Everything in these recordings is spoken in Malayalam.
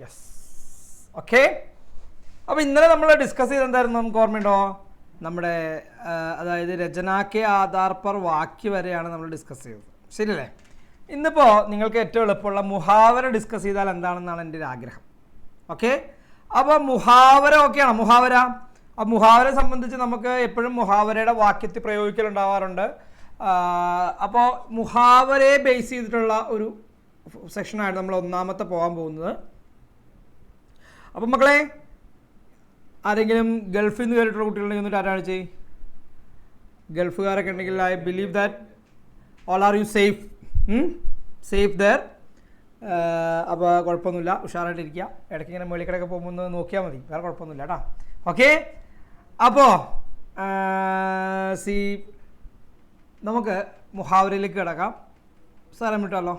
യെസ്. ഓക്കെ, അപ്പോൾ ഇന്നലെ നമ്മൾ ഡിസ്കസ് ചെയ്ത് എന്തായിരുന്നു നമുക്ക് ഓർമ്മയുണ്ടോ? നമ്മുടെ അതായത് രചനാക്കെ ആധാർ പർ വാക്യ വരെയാണ് നമ്മൾ ഡിസ്കസ് ചെയ്തത്, ശരിയല്ലേ? ഇന്നിപ്പോൾ നിങ്ങൾക്ക് ഏറ്റവും എളുപ്പമുള്ള മുഹാവര ഡിസ്കസ് ചെയ്താൽ എന്താണെന്നാണ് എൻ്റെ ഒരു ആഗ്രഹം. ഓക്കെ, അപ്പോൾ മുഹാവര ഓക്കെയാണ്. മുഹാവര, അപ്പോൾ മുഹാവരയെ സംബന്ധിച്ച് നമുക്ക് എപ്പോഴും മുഹാവരയുടെ വാക്യത്തിൽ പ്രയോഗിക്കലുണ്ടാവാറുണ്ട്. അപ്പോൾ മുഹാവരയെ ബേസ് ചെയ്തിട്ടുള്ള ഒരു സെക്ഷനായിട്ട് നമ്മൾ ഒന്നാമത്തെ പോകാൻ പോകുന്നത്. അപ്പം മക്കളെ, ആരെങ്കിലും ഗൾഫിൽ നിന്ന് കയറിയിട്ടുള്ള കുട്ടികളുണ്ടെങ്കിൽ ഒന്നിട്ട് ആരാണ് ചെയ്യും? ഗൾഫുകാരൊക്കെ ഉണ്ടെങ്കിൽ I believe that all are you safe safe there. അപ്പോൾ കുഴപ്പമൊന്നുമില്ല, ഉഷാറായിട്ടിരിക്കുക. ഇടയ്ക്ക് ഇങ്ങനെ മേളിക്കടയൊക്കെ പോകുമ്പോൾ നോക്കിയാൽ മതി, വേറെ കുഴപ്പമൊന്നുമില്ല കേട്ടോ. ഓക്കെ, അപ്പോൾ നമുക്ക് മുഹാവരയിലേക്ക് കിടക്കാം. സ്ഥലം വിട്ടല്ലോ.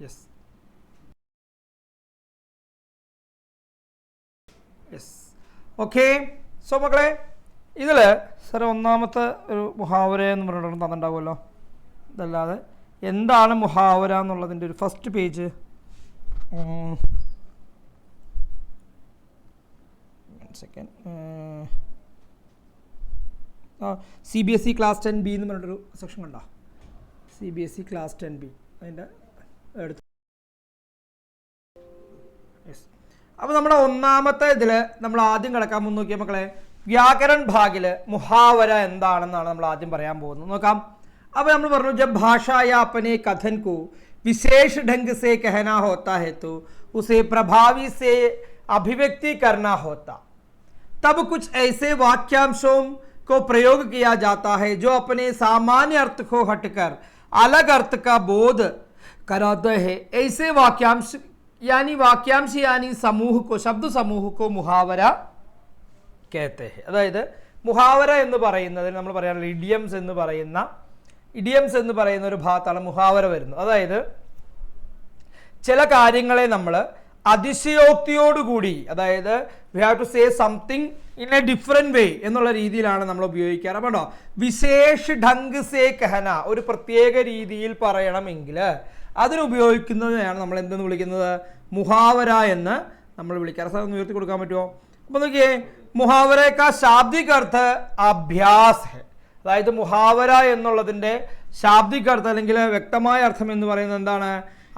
Yes yes. ഓക്കെ, സോ മക്കളെ, ഇതിൽ സാർ ഒന്നാമത്തെ ഒരു മുഹാവര എന്ന് പറഞ്ഞിട്ട് തന്നിട്ടുണ്ടാവുമല്ലോ. ഇതല്ലാതെ എന്താണ് മുഹാവര എന്നുള്ളതിൻ്റെ ഒരു first page second CBSE class 10B എന്ന് പറഞ്ഞിട്ടൊരു സെക്ഷൻ കണ്ടോ? CBSE ക്ലാസ് 10B അതിൻ്റെ എടുത്ത്. യെസ്. അപ്പോൾ നമ്മുടെ ഒന്നാമത്തെ ഇതിൽ നമ്മൾ ആദ്യം കിടക്കാൻ പോകുന്ന നോക്കിയാൽ മക്കളെ, വ്യാകരൺ ഭാഗിൽ മുഹാവര എന്താണെന്നാണ് നമ്മൾ ആദ്യം പറയാൻ പോകുന്നത്. നോക്കാം. അപ്പോൾ നമ്മൾ പറഞ്ഞു, ജബ് ഭാഷായ अपने कथन को विशेष ढंग से कहना होता है तो उसे प्रभावी से अभिव्यक्ति करना होता, तब कुछ ऐसे वाक्यांशों को प्रयोग किया जाता है जो अपने सामान्य अर्थ को हटकर अलग अर्थ का बोध कराते हैं. ऐसे वाक्यांश यानी समूह को, शब्द समूह को मुहावര कहते हैं. അതായത് മുഹാവര എന്ന് പറയുന്നതിന് നമ്മൾ പറയാനുള്ള ഇഡിയംസ് എന്ന് പറയുന്ന ഒരു ഭാഗത്താണ് മുഹാവര വരുന്നത്. അതായത് ചില കാര്യങ്ങളെ നമ്മൾ അതിശയോക്തിയോടുകൂടി, അതായത് we have to say something in a different way എന്നുള്ള രീതിയിലാണ് നമ്മൾ ഉപയോഗിക്കാറ്. അപ്പോൾ വിശേഷ് ഢംഗ് സേ കഹന, ഒരു പ്രത്യേക രീതിയിൽ പറയണമെങ്കിൽ അതിനുപയോഗിക്കുന്നതിനെയാണ് നമ്മൾ എന്തെന്ന് വിളിക്കുന്നത്? മുഹാവര എന്ന് നമ്മൾ വിളിക്കാറ്. സാർ ഒന്ന് ഉയർത്തി കൊടുക്കാൻ പറ്റുമോ? അപ്പോൾ നോക്കിയേ, മുഹാവര കാ ശാബ്ദിക അർത്ഥ അഭ്യാസ് ഹെ. അതായത് മുഹാവര എന്നുള്ളതിൻ്റെ ശാബ്ദിക അർത്ഥം അല്ലെങ്കിൽ വ്യക്തമായ അർത്ഥം എന്ന് പറയുന്നത് എന്താണ്?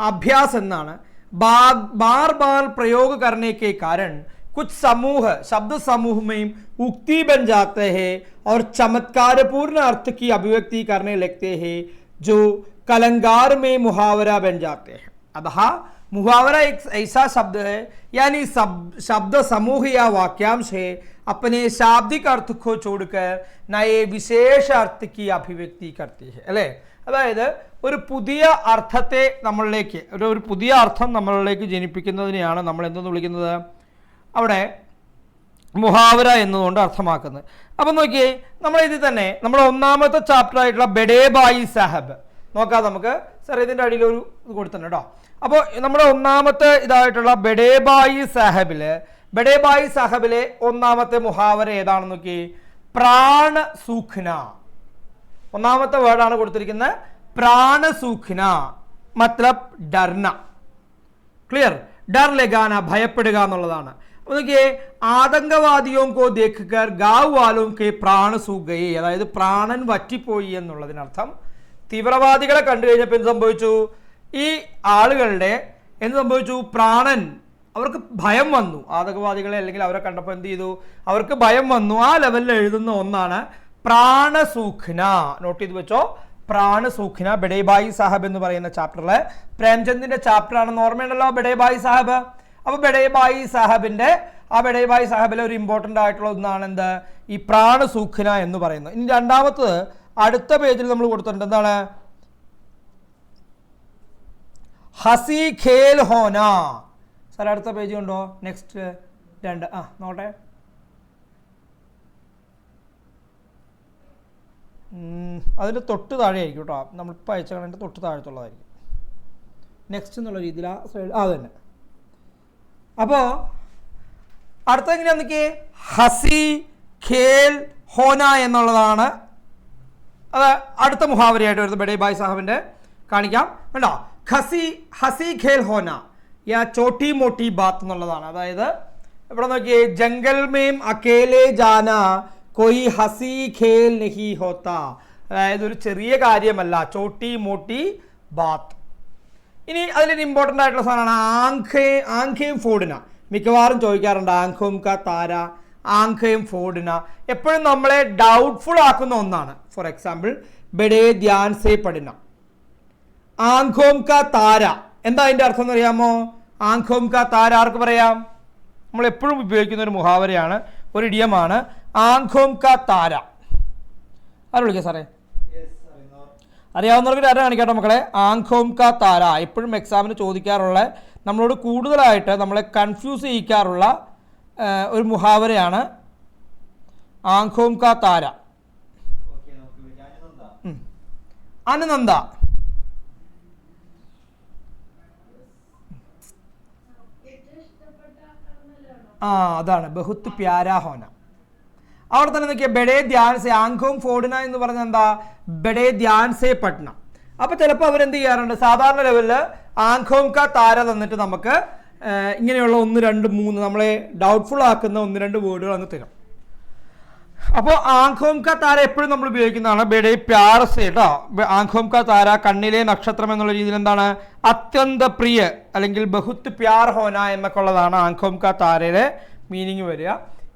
അഭ്യാസ് എന്നാണ്. बार बार प्रयोग करने के कारण कुछ समूह शब्द समूह में उक्ति बन जाते हैं और चमत्कारपूर्ण अर्थ की अभिव्यक्ति करने लगते हैं जो कलंगार में मुहावरा बन जाते हैं. अतः मुहावरा एक ऐसा शब्द है यानी शब्द समूह या वाक्यांश है अपने शाब्दिक अर्थ को छोड़कर नए विशेष अर्थ की अभिव्यक्ति करती है. अല്ലേ? അതായത് ഒരു പുതിയ അർത്ഥത്തെ നമ്മളിലേക്ക്, ഒരു പുതിയ അർത്ഥം നമ്മളിലേക്ക് ജനിപ്പിക്കുന്നതിനെയാണ് നമ്മൾ എന്തെന്ന് വിളിക്കുന്നത്? അവിടെ മുഹാവര എന്നുകൊണ്ട് അർത്ഥമാക്കുന്നത്. അപ്പം നോക്കിയേ, നമ്മളിതിൽ തന്നെ നമ്മുടെ ഒന്നാമത്തെ ചാപ്റ്റർ ആയിട്ടുള്ള ബഡേ ബായി സാഹബ് നോക്കാം നമുക്ക്. സാർ ഇതിൻ്റെ അടിയിൽ ഒരു ഇത് കൊടുത്തിട്ടുണ്ട് കേട്ടോ. അപ്പോൾ നമ്മുടെ ഒന്നാമത്തെ ഇതായിട്ടുള്ള ബഡേ ബായി സാഹബിലെ ഒന്നാമത്തെ മുഹാവര ഏതാണെന്ന് നോക്കി? പ്രാണ സൂഖ്ന. ഒന്നാമത്തെ വേർഡാണ് കൊടുത്തിരിക്കുന്നത്, പ്രാണ സൂഖ്ന മത്ലബ് ഡർന. ക്ലിയർ? ഡർ ലഗാന, ഭയപ്പെടുക എന്നുള്ളതാണ്. അപ്പോൾ നോക്കിയേ, ആതങ്കവാദിയോ കോ ദേഖ്കർ ഗാവ് വാലോം കെ പ്രാണ സൂഖ് ഗയേ, അതായത് പ്രാണൻ വറ്റിപ്പോയി എന്നുള്ളതിനർത്ഥം. തീവ്രവാദികളെ കണ്ടു കഴിഞ്ഞപ്പോൾ എന്ത് സംഭവിച്ചു? ഈ ആളുകളുടെ എന്ത് സംഭവിച്ചു? പ്രാണൻ, അവർക്ക് ഭയം വന്നു. ആതങ്കവാദികളെ അല്ലെങ്കിൽ അവരെ കണ്ടപ്പോൾ എന്ത് ചെയ്തു? അവർക്ക് ഭയം വന്നു. ആ ലെവലിൽ എഴുതുന്ന ഒന്നാണ് പ്രാണസൂഖ്ന. നോട്ട് ചെയ്ത് വെച്ചോ, പ്രാണസൂഖ്ന. ബഡേ ബായി സാഹബ് എന്ന് പറയുന്ന ചാപ്റ്ററിലെ പ്രേംചന്ദിന്റെ ചാപ്റ്റർ ആണെന്ന് ഓർമ്മയുണ്ടല്ലോ ബഡേ ബായി സാഹബ്. അപ്പോൾ ബഡേ ബായി സാഹബിലെ ഒരു ഇമ്പോർട്ടൻ്റ് ആയിട്ടുള്ള ഒന്നാണ് എന്ത്? ഈ പ്രാണസൂഖ്ന എന്ന് പറയുന്നത്. ഇനി രണ്ടാമത്തത് അടുത്ത പേജിൽ നമ്മൾ കൊടുത്തിട്ടുണ്ട്. എന്താണ്? ഹസി ഖേൽ ഹോന. സാർ അടുത്ത പേജ് ഉണ്ടോ? നെക്സ്റ്റ് 2 നോട്ടെ. അതിൻ്റെ തൊട്ട് താഴെ ആയിരിക്കും കേട്ടോ. നമ്മളിപ്പോൾ അയച്ച കണൻ്റെ തൊട്ട് താഴത്തുള്ളതായിരിക്കും. നെക്സ്റ്റ് എന്നുള്ള രീതിയിൽ ആ സൈഡ് അത് തന്നെ. അപ്പോൾ അടുത്ത എങ്ങനെയാന്ന് നോക്കിയേ, ഹസി ഖേൽ ഹോന എന്നുള്ളതാണ് അത് അടുത്ത മുഹാവരയായിട്ട് വരുന്നത്. ബഡേ ബായ് സാഹബിൻ്റെ കാണിക്കാം. കണ്ടോ? ഹസി ഖേൽ ഹോന, യാ ചോട്ടി മോട്ടി ബാത്ത് എന്നുള്ളതാണ്. അതായത് ഇവിടെ നോക്കിയേ, ജംഗൽ മേം അക്കേലെ ജാന കൊയ് ഹസി ഖേൽ നഹി ഹോത്ത. അതായത് ഒരു ചെറിയ കാര്യമല്ല, ചോട്ടി മോട്ടി ബാത്ത്. ഇനി അതിലൊരു ഇമ്പോർട്ടൻ്റ് ആയിട്ടുള്ള സാധനമാണ് ആംഖേം ഫോഡിന. മിക്കവാറും ചോദിക്കാറുണ്ട് ആംഖോം കാ താര, ആംഖേം ഫോഡിന. എപ്പോഴും നമ്മളെ ഡൗട്ട്ഫുൾ ആക്കുന്ന ഒന്നാണ്. For example Bade Dhyan say പഠിന, ആംഖോം കാ താര. എന്താ അതിൻ്റെ അർത്ഥം എന്ന് അറിയാമോ? ആംഖോം കാ താര ആർക്ക് പറയാം? നമ്മൾ എപ്പോഴും ഉപയോഗിക്കുന്ന ഒരു മുഹാവരയാണ്, ഒരു ഇഡിയമാണ് ആംഖോം കാ താര. ആര് വിളിക്കാം സാറേ? അറിയാവുന്നവർക്ക് ആരും കാണിക്കാട്ടോ മക്കളെ. ആംഖോം കാ താര എപ്പോഴും എക്സാമിന് ചോദിക്കാറുള്ള, നമ്മളോട് കൂടുതലായിട്ട് നമ്മളെ കൺഫ്യൂസ് ചെയ്യിക്കാറുള്ള ഒരു മുഹാവരയാണ് ആംഖോം കാ താര. അനുനന്ദ. അതാണ് ബഹുത്ത് പ്യാരാ ഹോന. അവിടെ തന്നെ നോക്കിയാൽ ബഡേ ധ്യാൻ സേ, ആംഖോം ഫോഡിന എന്ന് പറഞ്ഞാൽ എന്താ? ബഡേ ധ്യാൻ സേ പഠന. അപ്പൊ ചിലപ്പോൾ അവരെന്ത് ചെയ്യാറുണ്ട്, സാധാരണ ലെവലിൽ ആംഖോം കാ താര തന്നിട്ട് നമുക്ക് ഇങ്ങനെയുള്ള 1, 2, 3 നമ്മളെ ഡൗട്ട്ഫുൾ ആക്കുന്ന 1, 2 വേർഡുകൾ അങ്ങ് തരും. അപ്പോൾ ആംഖോം കാ താര എപ്പോഴും നമ്മൾ ഉപയോഗിക്കുന്നതാണ് ബഡേ പ്യാർ സേ കേട്ടോ. ആംഖോം കാ താര, കണ്ണിലെ നക്ഷത്രം എന്നുള്ള രീതിയിൽ എന്താണ്? അത്യന്ത പ്രിയ അല്ലെങ്കിൽ ബഹുത്ത് പ്യാർ ഹോന എന്നൊക്കെ ഉള്ളതാണ് ആംഖോം കാ താരയുടെ മീനിങ് വരിക.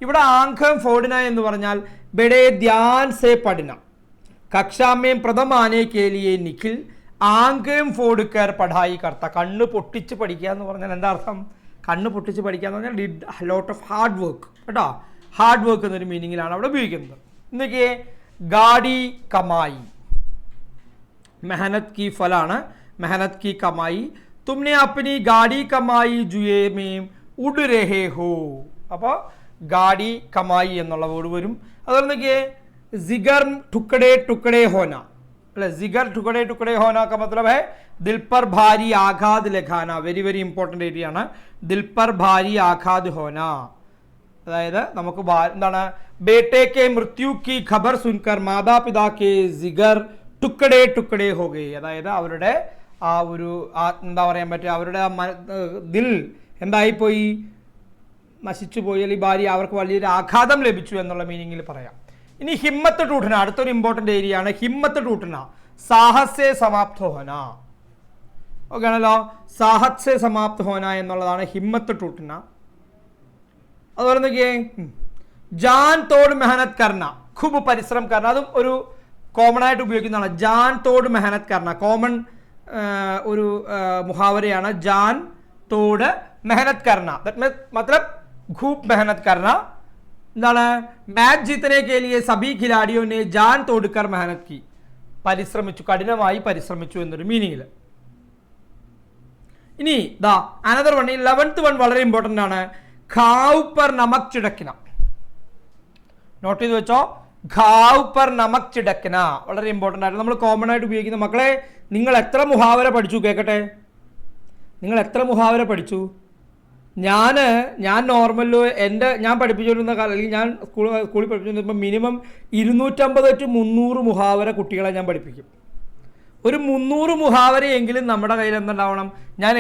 ഇവിടെ ആംഖം ഫോഡിന എന്ന് പറഞ്ഞാൽ ബഡേ ധ്യാൻ സേ പഠന, കക്ഷാമേം പ്രഥമാനെ കേലിയെ നിഖിൽ ആംഖം ഫോഡ് കർ പഠായി കർത്ത. കണ്ണ് പൊട്ടിച്ച് പഠിക്കുക എന്ന് പറഞ്ഞാൽ എന്താ അർത്ഥം? കണ്ണ് പൊട്ടിച്ച് പഠിക്കുക എന്ന് പറഞ്ഞാൽ did lot of hard work കേട്ടോ. ഹാർഡ് വർക്ക് എന്നൊരു മീനിങ്ങിലാണ് അവിടെ ഉപയോഗിക്കുന്നത്. എന്നൊക്കെ ഗാഡി കമായി, മെഹനത് കി ഫലാണ്, മെഹനത് കി കമായി. തുമ്നെ അപ്നി ഗാഡി കമായി ജുയേ മേം ഉഡ് രഹേ ഹോ. അപ്പോൾ ഗാഡി കമായി എന്നുള്ള വേർഡ് വരും. അതുപോലെ നോക്കിയേ, ജിഗർ ടുക്കടേ ടുക്കടേ ഹോന അല്ലെ. ജിഗർ ടുക്കടേ ടുക്കടേ ഹോന का मतलब है दिल पर भारी आघात लगाना. വെരി വെരി ഇമ്പോർട്ടൻ്റ് ഏരിയ ആണ് ദിൽ പർ ഭാരി ആഘാത് ഹോന. അതായത് നമുക്ക് എന്താണ്, ബേട്ടെ കെ മൃത്യു കി ഖബർ സുൻകർ മാതാപിതാ കെ ജിഗർ ടുക്കടേ ടുക്കടേ ഹോ ഗയേ. അതായത് അവരുടെ ആ ഒരു എന്താ പറയാൻ പറ്റുക, അവരുടെ ദിൽ എന്തായിപ്പോയി, നശിച്ചു പോയി, അല്ലെങ്കിൽ ഭാര്യ അവർക്ക് വലിയൊരു ആഘാതം ലഭിച്ചു എന്നുള്ള മീനിങ്ങിൽ പറയാം. ഇനി ഹിമ്മത്ത് ടൂട്ടന, അടുത്തൊരു ഇമ്പോർട്ടൻ്റ് ഏരിയ ആണ് ഹിമ്മത്ത് ടൂട്ടന. സാഹസേ സമാപ്ത ഹോന. ഓക്കെ ആണല്ലോ. സാഹസേ സമാപ്ത ഹോന എന്നുള്ളതാണ് ഹിമ്മത്ത് ടൂട്ടന. അതുപോലെ നോക്കിയേ, ജാൻ തോട് മെഹനത് കർണ, ഖുബ് പരിശ്രമം കർണ. അതും ഒരു കോമൺ ആയിട്ട് ഉപയോഗിക്കുന്നതാണ്. ജാൻ തോട് മെഹനത് കർണ കോമൺ ഒരു മുഹാവരയാണ്. ജാൻ തോട് മെഹനത് കർണ, മത്ലബ് ഖൂബ് മെഹനത് കർണ. എന്താണ്? മാച്ച് ജീത്തനെ കെ ലിയെ സഭി ഖിലാഡിയോനെ ജാൻ തോടുക്കർ മെഹനത് കി. പരിശ്രമിച്ചു, കഠിനമായി പരിശ്രമിച്ചു എന്നൊരു മീനിങ്ങിൽ. ഇനി ദാ അനദർ വൺ, 11th വൺ വളരെ ഇമ്പോർട്ടൻ്റ് ആണ്. ഖാവ് പർ നമക് ചിടക്കിന. നോട്ട് ചെയ്ത് വെച്ചോ, ഖാവ് പർ നമക് ചിടക്കിന വളരെ ഇമ്പോർട്ടൻ്റ് ആയിട്ട് നമ്മൾ കോമൺ ആയിട്ട് ഉപയോഗിക്കുന്ന. മക്കളെ, നിങ്ങൾ എത്ര മുഹാവര പഠിച്ചു? കേൾക്കട്ടെ, നിങ്ങൾ എത്ര മുഹാവര പഠിച്ചു? ഞാൻ നോർമൽ ഞാൻ പഠിപ്പിച്ചുകൊണ്ടിരുന്ന കാലം, അല്ലെങ്കിൽ ഞാൻ സ്കൂളിൽ പഠിപ്പിച്ചുകൊണ്ടിരുന്നപ്പോൾ മിനിമം 250 to 300 മുഹാവര കുട്ടികളെ ഞാൻ പഠിപ്പിക്കും. ഒരു 300 മുഹാവരയെങ്കിലും നമ്മുടെ കയ്യിൽ എന്തുണ്ടാവണം? ഞാൻ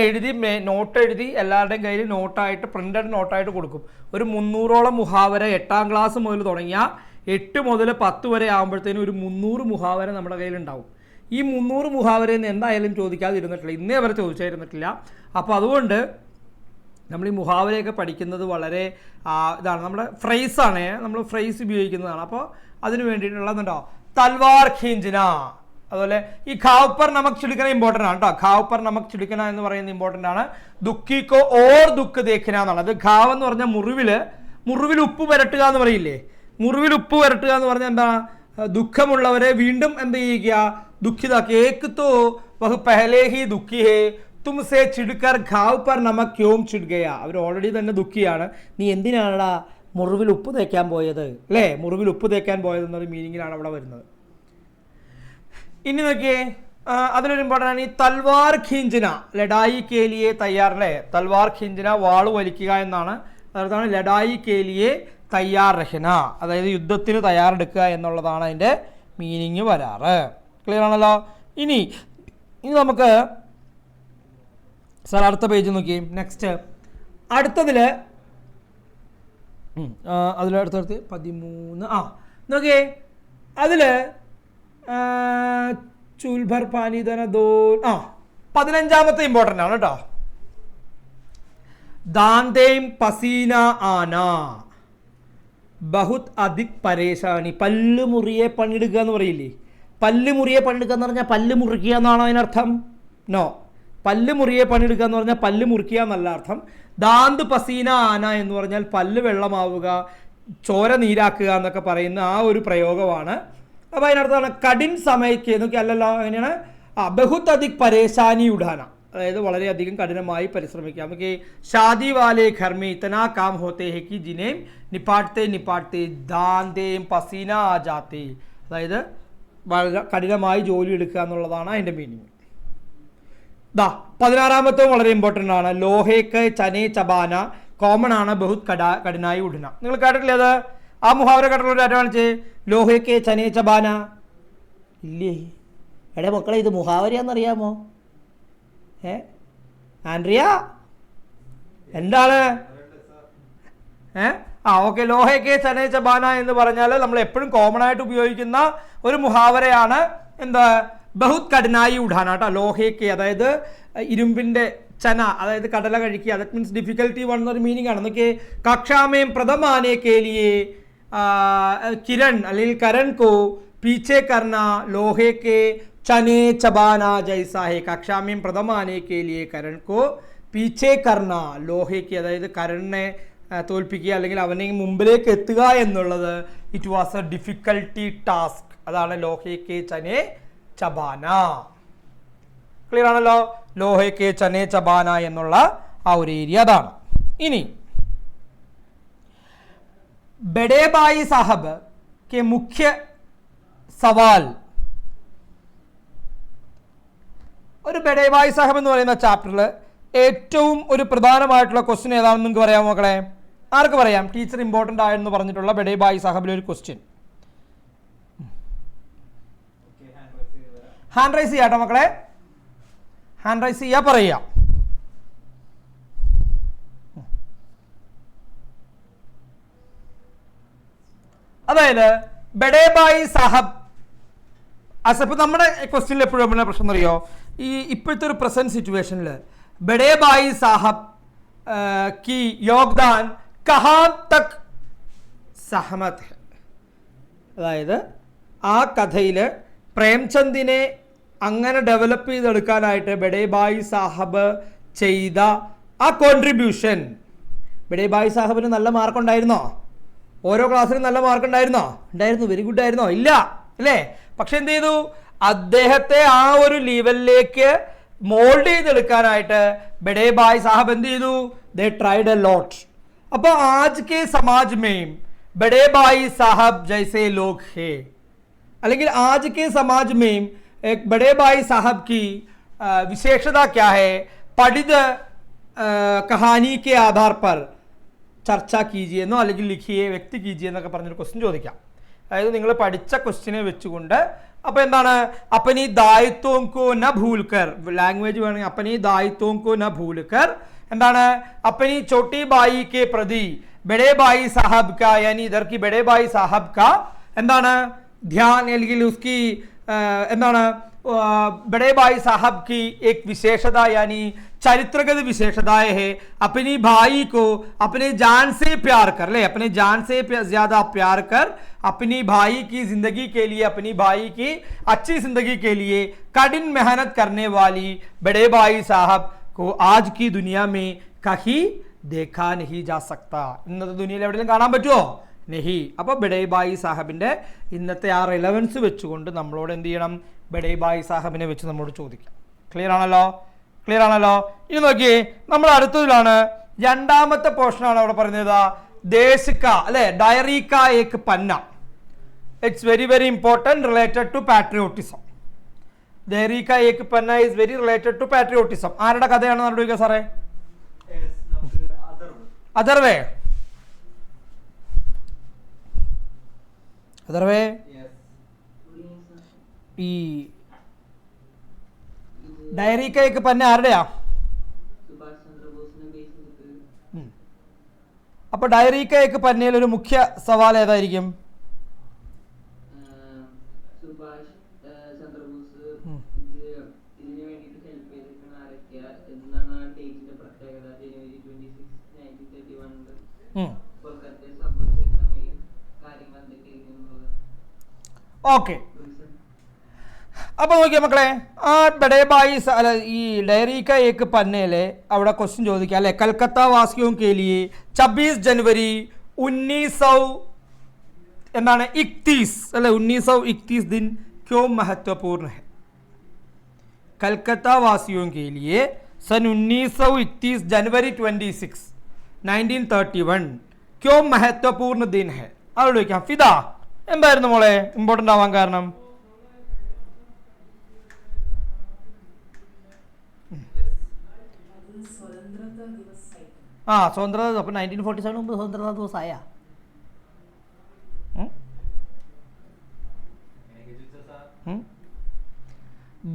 നോട്ട് എഴുതി എല്ലാവരുടെയും കയ്യിൽ നോട്ടായിട്ട്, പ്രിൻ്റഡ് നോട്ടായിട്ട് കൊടുക്കും. ഒരു 300ഓളം മുഹാവര 8ാം ക്ലാസ് മുതൽ തുടങ്ങിയാൽ 8 മുതൽ 10 വരെ ആകുമ്പോഴത്തേനും ഒരു 300 മുഹാവര നമ്മുടെ കയ്യിലുണ്ടാവും. ഈ 300 മുഹാവരയിൽ നിന്ന് എന്തായാലും ചോദിക്കാതിരുന്നിട്ടില്ല, ഇന്നേ വരെ ചോദിച്ചിരുന്നിട്ടില്ല. അപ്പോൾ അതുകൊണ്ട് നമ്മൾ ഈ മുഹാവരയൊക്കെ പഠിക്കുന്നത് വളരെ ഇതാണ്. നമ്മുടെ ഫ്രൈസാണ്, നമ്മൾ ഫ്രൈസ് ഉപയോഗിക്കുന്നതാണ്. അപ്പോൾ അതിന് വേണ്ടിയിട്ടുള്ളതുണ്ടോ, തൽവാർ ഖീഞ്ചന. അതുപോലെ ഈ ഖാവ് പർ നമക് ചിടിക്കന ഇമ്പോർട്ടൻ്റ് ആണ് കേട്ടോ. ഖാവ് പർ നമക് ചിടിക്കന എന്ന് പറയുന്നത് ഇമ്പോർട്ടൻ്റ് ആണ്. ദുഃഖിക്കോ ഓർ ദുഃഖ് ദേഖന എന്നാണ്. അത് ഖാവ് എന്ന് പറഞ്ഞാൽ മുറിവിൽ ഉപ്പ് പുരട്ടുക എന്ന് പറയില്ലേ. മുറിവിൽ ഉപ്പ് പുരട്ടുക എന്ന് പറഞ്ഞാൽ എന്താ? ദുഃഖമുള്ളവരെ വീണ്ടും എന്ത് ചെയ്യുക? ദുഃഖിതാക്കുക. ഏക് തോ വഹ് പെഹലേ ഹി ദുഃഖി ഹേ തുംസേ ചിടുക്കർ ഖാവ് പർ നമക് ക്യോം ചിട് ഗയ. അവർ ഓൾറെഡി തന്നെ ദുഃഖിയാണ്, നീ എന്തിനാണടാ മുറിവിൽ ഉപ്പ് തേക്കാൻ പോയത്, അല്ലേ? മുറിവിൽ ഉപ്പ് തേക്കാൻ പോയത് എന്നൊരു മീനിങ്ങിലാണ് അവിടെ വരുന്നത്. ഇനി നോക്കിയേ, അതിലൊരു ഇമ്പോർട്ടൻ്റ് ആണ് ഈ തൽവാർ ഖീഞ്ചന, ലഡായി കേലിയെ തയ്യാർ. അല്ലേ? തൽവാർ ഖീഞ്ചന, വാള് വലിക്കുക എന്നാണ്. അതാണ് ലഡായി കേലിയെ തയ്യാർ രഹന, അതായത് യുദ്ധത്തിന് തയ്യാറെടുക്കുക എന്നുള്ളതാണ് അതിൻ്റെ മീനിങ് വരാറ്. ക്ലിയർ ആണല്ലോ. ഇനി നമുക്ക് സാർ അടുത്ത പേജ് നോക്കി. നെക്സ്റ്റ് അടുത്തതില് അതിലടുത്തടുത്ത് 13 നോക്കിയേ. അതില് ചുൽഭർ പാനിധന ദോ 15ാമത്തെ ഇമ്പോർട്ടൻ്റ് ആണ് കേട്ടോ. ദാന്തേം പസീന ആന ബഹുത് അധിക് പരേശാനി. പല്ല് മുറിയെ പണിയെടുക്കുക എന്ന് പറയില്ലേ? പല്ല് മുറിയെ പണിയെടുക്കുക എന്ന് പറഞ്ഞാൽ പല്ല് മുറിക്കുക എന്നാണോ അതിനർത്ഥം? നോ. പല്ല് മുറിയെ പണിയെടുക്കുക എന്ന് പറഞ്ഞാൽ പല്ല് മുറിക്കുക എന്നല്ല അർത്ഥം. ദാന്ത് പസീന ആന എന്ന് പറഞ്ഞാൽ പല്ല് വെള്ളമാവുക, ചോര നീരാക്കുക എന്നൊക്കെ പറയുന്ന ആ ഒരു പ്രയോഗമാണ്. അപ്പോൾ അതിനർത്ഥമാണ് കഠിൻ സമയക്ക് എന്നൊക്കെ അല്ലല്ലോ. എങ്ങനെയാണ്? ബഹുത് അധിക് പരേശാനി ഉഡാന, അതായത് വളരെയധികം കഠിനമായി പരിശ്രമിക്കാം. നമുക്ക് ഷാദി വാലേ ഘർ മേ ഇതനാ കാം ഹോത്തെ ഹെ കി ജിനേം നിപ്പാട്ടെ നിപ്പാട്ടെ ദാന്തേം പസീന ആ ജാത്തെ, അതായത് വളരെ കഠിനമായി ജോലി എടുക്കുക എന്നുള്ളതാണ് അതിൻ്റെ മീനിങ്. 16ാമത്തെ വളരെ ഇമ്പോർട്ടൻ്റ് ആണ്. ലോഹേക്ക് ചനെ ചബാന കോമൺ ആണ്. ബഹുത് കഠിനായി ഉടന. നിങ്ങൾ കേട്ടിട്ടില്ലേ അത്? ആ മുഹാവര കേട്ടുള്ള ഒരു കാണിച്ച് ലോഹേക്ക് ചനെ ചബാന ഇല്ലേ? എടേ മക്കളെ, ഇത് മുഹാവരയാണെന്നറിയാമോ? ആൻഡ്രിയ എന്താണ്? ഓക്കെ. ലോഹേക്ക് ചനെ ചബാന എന്ന് പറഞ്ഞാൽ നമ്മൾ എപ്പോഴും കോമൺ ആയിട്ട് ഉപയോഗിക്കുന്ന ഒരു മുഹാവരയാണ്. എന്താ? ബഹുത് കഠിനായി ഉഡാന കേട്ടോ. ലോഹേക്ക് അതായത് ഇരുമ്പിൻ്റെ ചന, അതായത് കടല കഴിക്കുക. ദാറ്റ് മീൻസ് ഡിഫിക്കൽട്ടി വൺ എന്നൊരു മീനിങ് ആണ്. നോക്കിയേ, കക്ഷാമേം പ്രഥമാനെ കേലിയെ കിരൺ അല്ലെങ്കിൽ കരൺ കോ പീछे करना लोहे के चने चबाना जैसा है. कक्षामें प्रथमाने के लिए करण को पीछे करना लोहे की, അതായത് കരണിനെ തോൽപ്പിക്കുക അല്ലെങ്കിൽ അവനെ മുമ്പിലേക്ക് എത്തുക എന്നുള്ളത് it was A difficulty task. അതാണ് ലോഹേക്ക് ചനെ ചബാന. ക്ലിയർ ആണല്ലോ? ലോഹേക്ക് ചനെ ചബാന എന്നുള്ള ആ ഒരു ഏരിയ അതാണ്. ഇനി ബഡേ ഭായി സാഹബ് കെ മുഖ്യ സവാൽ. ഒരു ബഡേ ഭായി സാഹബ് എന്ന് പറയുന്ന ചാപ്റ്ററിൽ ഏറ്റവും ഒരു പ്രധാനമായിട്ടുള്ള ക്വസ്റ്റ്യൻ ഏതാണെന്ന് നിങ്ങൾക്ക് പറയാമോ മക്കളെ? ആർക്ക് പറയാം? ടീച്ചർ ഇമ്പോർട്ടൻ്റ് ആയെന്ന് പറഞ്ഞിട്ടുള്ള ബഡേ ഭായി സാഹബിലെ ഒരു ക്വസ്റ്റ്യൻ. ഹാൻഡ് റൈസ് ചെയ്യാട്ടോ മക്കളെ, ഹാൻഡ് റൈസ് ചെയ്യാ പറയാ. അതായത് ബഡേ ഭായി സാഹബ് അസപ്പ് നമ്മുടെ ക്വസ്റ്റ്യനിൽ എപ്പോഴും നമ്മുടെ പ്രശ്നം അറിയോ? ഈ ഇപ്പോഴത്തെ ഒരു പ്രസന്റ് സിറ്റുവേഷനിൽ ബഡേ ഭായി സാഹബ് की योगदान कहाँ तक सहमत है. അതായത് ആ കഥയിൽ പ്രേംചന്ദിനെ അങ്ങനെ ഡെവലപ്പ് ചെയ്തെടുക്കാനായിട്ട് ബഡേ ഭായി സാഹബ് ചെയ്ത ആ കോൺട്രിബ്യൂഷൻ. ബഡേ ഭായി സാഹബിന് നല്ല മാർക്ക് ഉണ്ടായിരുന്നോ? ഓരോ ക്ലാസ്സിലും നല്ല മാർക്ക് ഉണ്ടായിരുന്നോ? ഉണ്ടായിരുന്നു. വെരി ഗുഡ് ആയിരുന്നോ? ഇല്ല അല്ലേ? പക്ഷെ എന്ത് ചെയ്തു? അദ്ദേഹത്തെ ആ ഒരു ലെവലിലേക്ക് മോൾഡ് ചെയ്തെടുക്കാനായിട്ട് ബഡേ ഭായി സാഹബ് എന്ത് ചെയ്തു? ദേ ട്രൈഡ് എ ലോട്ട്. അപ്പോൾ ആജ് കെ സമാജ് മേം ബഡേ ഭായി സാഹബ് ജൈസെ ലോഗ് ഹേ, അല്ലെങ്കിൽ आज के समाज में एक बड़े भाई साहब की विशेषता क्या है, പഠിത കഹാനി के आधार पर ചർച്ച കീജിയെന്നോ അല്ലെങ്കിൽ ലിഖിയെ വ്യക്തി കീജിയെ എന്നൊക്കെ പറഞ്ഞൊരു ക്വസ്റ്റ്യൻ ചോദിക്കാം. അതായത് നിങ്ങൾ പഠിച്ച ക്വസ്റ്റ്യനെ വെച്ചുകൊണ്ട് അപ്പോൾ എന്താണ്? അപ്പനി ദായിത്വം കോ ന ഭൂൽക്കർ, ലാംഗ്വേജ് വേണമെങ്കിൽ അപ്പനി ദായിത്വം കോ ന ഭൂൽക്കർ എന്താണ്? അപ്പനി ചോട്ടി ബായി കെ പ്രതി ബഡേ ഭായി സാഹബ് കാ യാനി ഇധർ की ബഡേ ഭായി സാഹബ് കാ എന്താണ്? ധ്യാൻ അല്ലെങ്കിൽ ഉസ്കി എന്താണ്? बड़े भाई साहब की एक विशेषता यानी चरित्रगत विशेषताएं है, अपनी भाई को अपने जान से प्यार कर ले, अपने जान से ज्यादा प्यार कर, अपनी भाई की जिंदगी के लिए, अपनी भाई की अच्छी जिंदगी के लिए कठिन मेहनत करने वाली बड़े भाई साहब को आज की दुनिया में कहीं देखा नहीं जा सकता. ഇന്നത്തെ ദുനിയയിൽ എവിടെയെങ്കിലും കാണാൻ പറ്റുമോ? നെഹി. അപ്പോൾ ബഡേ ഭായി സാഹബിൻ്റെ ഇന്നത്തെ ആ റിലവൻസ് വെച്ചുകൊണ്ട് നമ്മളോട് എന്ത് ചെയ്യണം? ബഡേ ഭായി സാഹബിനെ വെച്ച് നമ്മളോട് ചോദിക്കാം. ക്ലിയർ ആണല്ലോ? ക്ലിയർ ആണല്ലോ? ഇനി നോക്കിയേ, നമ്മൾ അടുത്തതിലാണ് രണ്ടാമത്തെ പോർഷനാണ് അവിടെ പറയുന്നത്. ദേശിക്ക അല്ലെ, ഡയറിക്ക ഏക് പന്ന. It's very very important related to patriotism. ഡയറിക്ക ഏക് പന്ന is very related to patriotism. ആരുടെ കഥയാണ് നടക്കുക സാറേ? അഥർവേ. അഥർവേ ഈ ഡയറിക്ക ഏക് പന്ന ആരുടെയാ? അപ്പോൾ ഡയറി കാ ഏക് പന്നയിൽ ഒരു മുഖ്യ സവാൽ ഏതായിരിക്കും? സുഭാഷ് ചന്ദ്രബോസ് ഇതിന് വേണ്ടിയിട്ട് ഹെൽപ്പ് ചെയ്തിരിക്കുന്ന ആരൊക്കെയാ എന്നാണ് ആ ഡേറ്റിന്റെ പ്രത്യേകത? ജനുവരി 26, 1931 കൊൽക്കത്തയിൽ സംഭവിച്ചിരിക്കുന്ന മെയിൻ കാര്യങ്ങൾ എന്തൊക്കെയായിരുന്നു? ഓക്കെ, അപ്പോൾ നോക്കിയ മക്കളെ, ആ ബഡേ ബായി ഈ ഡയറി കാ ഏക് പന്നയിലെ അവിടെ ക്വസ്റ്റ്യൻ ചോദിക്കുക അല്ലെ, കൽക്കത്ത വാസിയോं के लिए 26 जनवरी 1900 എന്താണ് 31 അല്ലെ 1931 दिन क्यों महत्वपूर्ण है? कलकत्ता वासियों के लिए सन 1931 जनवरी 26 1931 क्यों महत्वपूर्ण दिन है? അവരോട് ചോദിക്കാം. ഫിദ, എന്തായിരുന്നു മോളെ ഇമ്പോർട്ടൻ്റ് ആവാൻ കാരണം? ആ, സ്വതന്ത്രത. അപ്പോൾ 1947 മുമ്പ് സ്വതന്ത്രതാ ദിവസമായ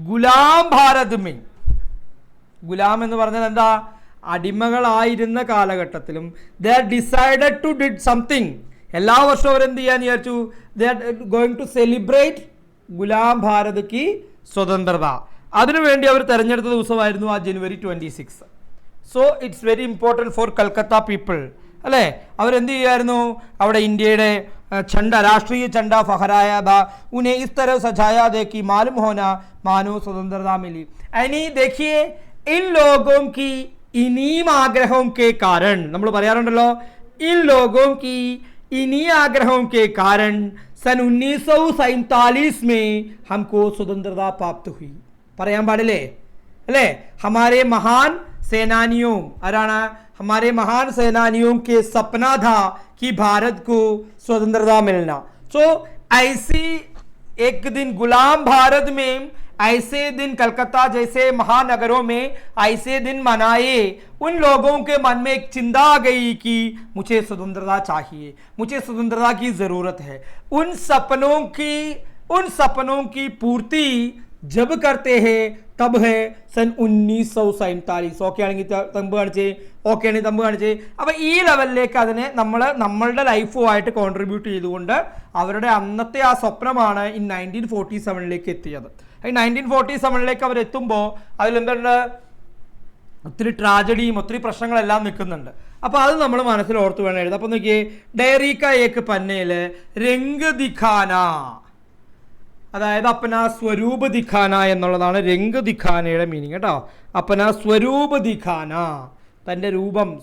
ഗുലാം ഭാരത് മേ, ഗുലാം എന്ന് പറഞ്ഞാൽ എന്താ? അടിമകളായിരുന്ന കാലഘട്ടത്തിലും they are decided to did something. എല്ലാ വർഷവും അവരെന്ത് ചെയ്യാൻ വിചാരിച്ചു? They are going to celebrate ഗുലാം ഭാരത് കി സ്വതന്ത്രത. അതിനുവേണ്ടി അവർ തെരഞ്ഞെടുത്ത ദിവസമായിരുന്നു ആ ജനുവരി 26. So it's very important for Calcutta people അല്ലേ? അവരെന്ത് ചെയ്യായിരുന്നു? അവിടെ ഇന്ത്യയുടെ झंडा, राष्ट्रीय झंडा फहराया था, उन्हें इस तरह सजाया दे कि मालूम होना मानो स्वतंत्रता मिली. यानी देखिए, इन लोगों की इन्हीं आग्रहों के कारण, നമ്മൾ പറയാറുണ്ടല്ലോ, इन लोगों की इन्हीं आग्रहों के कारण सन 1947 में हमको स्वतंत्रता प्राप्त हुई. പറയാൻ പാടില്ലേ അല്ലേ? हमारे महान सेनानियों, आराना हमारे महान सेनानियों के सपना था कि भारत को स्वतंत्रता मिलना. सो ऐसी एक दिन गुलाम भारत में, ऐसे दिन कलकत्ता जैसे महानगरों में ऐसे दिन मनाए. उन लोगों के मन में एक चिंता आ गई कि मुझे स्वतंत्रता चाहिए, मुझे स्वतंत्रता की ज़रूरत है. उन सपनों की पूर्ति जब करते हैं तब है सन 1947. ഓക്കെ ആണെങ്കിൽ തമ്പ് കാണിച്ചേ, ഓക്കെ ആണെങ്കിൽ തമ്പ് കാണിച്ചേ. അപ്പോൾ ഈ ലെവലിലേക്ക് അതിനെ നമ്മളുടെ ലൈഫുമായിട്ട് കോൺട്രിബ്യൂട്ട് ചെയ്തുകൊണ്ട് അവരുടെ അന്നത്തെ ആ സ്വപ്നമാണ് ഈ 1947 എത്തിയത്. ഈ 1947 അവർ എത്തുമ്പോൾ അതിലെന്തുണ്ട്? ഒത്തിരി ട്രാജഡിയും ഒത്തിരി പ്രശ്നങ്ങളെല്ലാം നിൽക്കുന്നുണ്ട്. അപ്പോൾ അത് നമ്മൾ മനസ്സിൽ ഓർത്ത് വേണം എഴുതാം. അപ്പോൾ നോക്കിയേ, ഡയറി കാ ഏക് പന്നയിൽ രംഗ് ദിഖാന, അതായത് അപ്പന സ്വരൂപ് ദിഖാന എന്നുള്ളതാണ് രംഗ് ദിഖാനയുടെ മീനിങ് കേട്ടോ. അപ്പന സ്വരൂപ് ദിഖാന, തൻ്റെ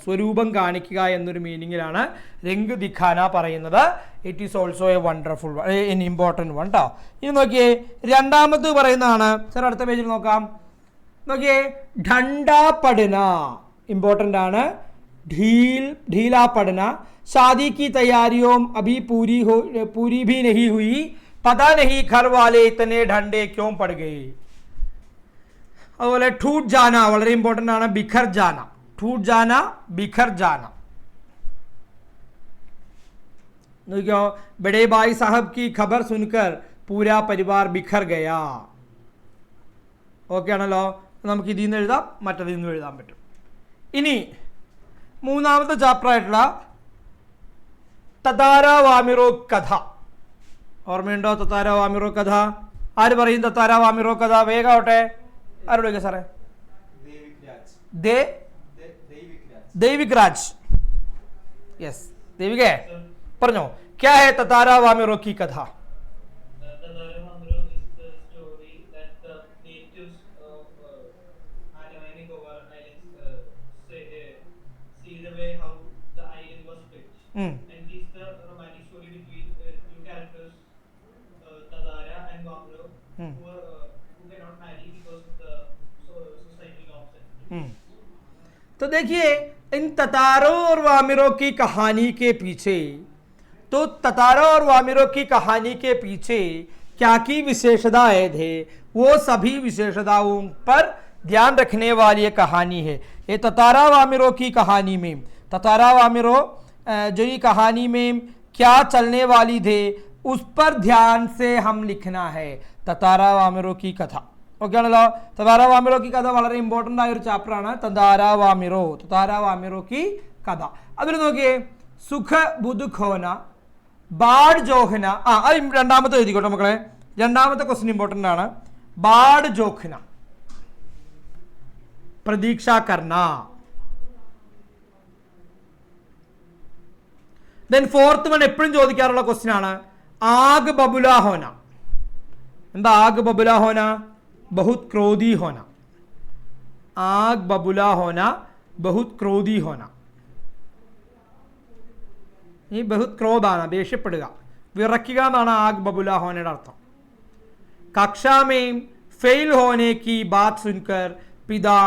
സ്വരൂപം കാണിക്കുക എന്നൊരു മീനിങ്ങിലാണ് രംഗ് ദിഖാന പറയുന്നത്. It is also A wonderful an important one കേട്ടോ. ഇനി നോക്കിയേ, രണ്ടാമത് പറയുന്നതാണ്. സാർ അടുത്ത പേജിൽ നോക്കാം. നോക്കിയേ, ഠണ്ടാ പഠന ഇമ്പോർട്ടൻ്റ് ആണ്. ढीला पड़ना, शादी की तैयारियों अभी पूरी भी नहीं हुई, पता नहीं घर वाले इतने ठंडे क्यों पड़ गए. അതുപോലെ ठूट जाना വളരെ ഇമ്പോർട്ടൻ്റ് ആണ്. बिखर जाना, ठूट जाना, बिखर जाना. देखो, बड़े भाई साहब की खबर सुनकर पूरा परिवार बिखर गया. ഓക്കെ ആണല്ലോ. നമുക്ക് ഇതിൽ നിന്ന് എഴുതാം, മറ്റതിൽ നിന്ന് എഴുതാൻ പറ്റും. ഇനി മൂന്നാമത്തെ ചാപ്റ്റർ ആയിട്ടുള്ള തതാര വാമിറോ കഥ ഓർമ്മയുണ്ടോ? തതാര വാമിറോ കഥ ആര് പറയും? തതാര വാമിറോ കഥ വേഗാവട്ടെ. ആരോട് ചോദിക്കാം സാറേ? ദേവിക് രാജ്. യെസ്, ദേവികേ പറഞ്ഞോ. ക്യാ ഹേ തതാര വാമിറോ की कथा? And this is the romantic story between two characters, Tadara and Vamro, who cannot marry because of the societal norms. तो देखिए, इन ततारों और वामिरों की कहानी के पीछे, तो ततारों और वामिरों की कहानी के पीछे क्या की विशेषताएं थे, वो सभी विशेषताओं पर ध्यान रखने वाली ये कहानी है. ये ततारा वामिरों की कहानी में, ततारा वामिरों जो ये कहानी में क्या चलने वाली थे उस पर ध्यान से हम लिखना है. ततारा वामिरों की कथा. ഓക്കെ ആണല്ലോ. തതാര വാമിറോ की കഥ വളരെ ഇമ്പോർട്ടൻ്റ് ആയ ഒരു ചാപ്റ്ററാണ്. തതാര വാമിറോ കി കഥ. അതിൽ നോക്കിയേ, സുഖ ബുദ് ഖോന ബാഡ് ജോഹന. അത് രണ്ടാമത്തെ എഴുതിക്കോട്ടെ മക്കളെ, രണ്ടാമത്തെ ക്വസ്റ്റ്യൻ ഇമ്പോർട്ടൻ്റ് ആണ്. ബാഡ് ജോഖന പ്രതീക്ഷ കർണ. ദെൻ ഫോർത്ത് വൺ എപ്പോഴും ചോദിക്കാറുള്ള ക്വസ്റ്റ്യൻ ആണ് ആഗ് ബബുല ഹോന. എന്താ ആഗ് ബബുല ഹോന? ബഹുത് ക്രോധി ഹോന. ആഗ് ബബുല ഹോന ബഹുത് ക്രോധി ഹോന. ഈ ബഹുത് ക്രോധാണ്, ദേഷ്യപ്പെടുക, വിറയ്ക്കുക എന്നാണ് ആഗ് ബബുല ഹോനയുടെ അർത്ഥം. കക്ഷാമേം ഫെയിൽ ഹോനെ കി ബാത് സുൻകർ പിതാ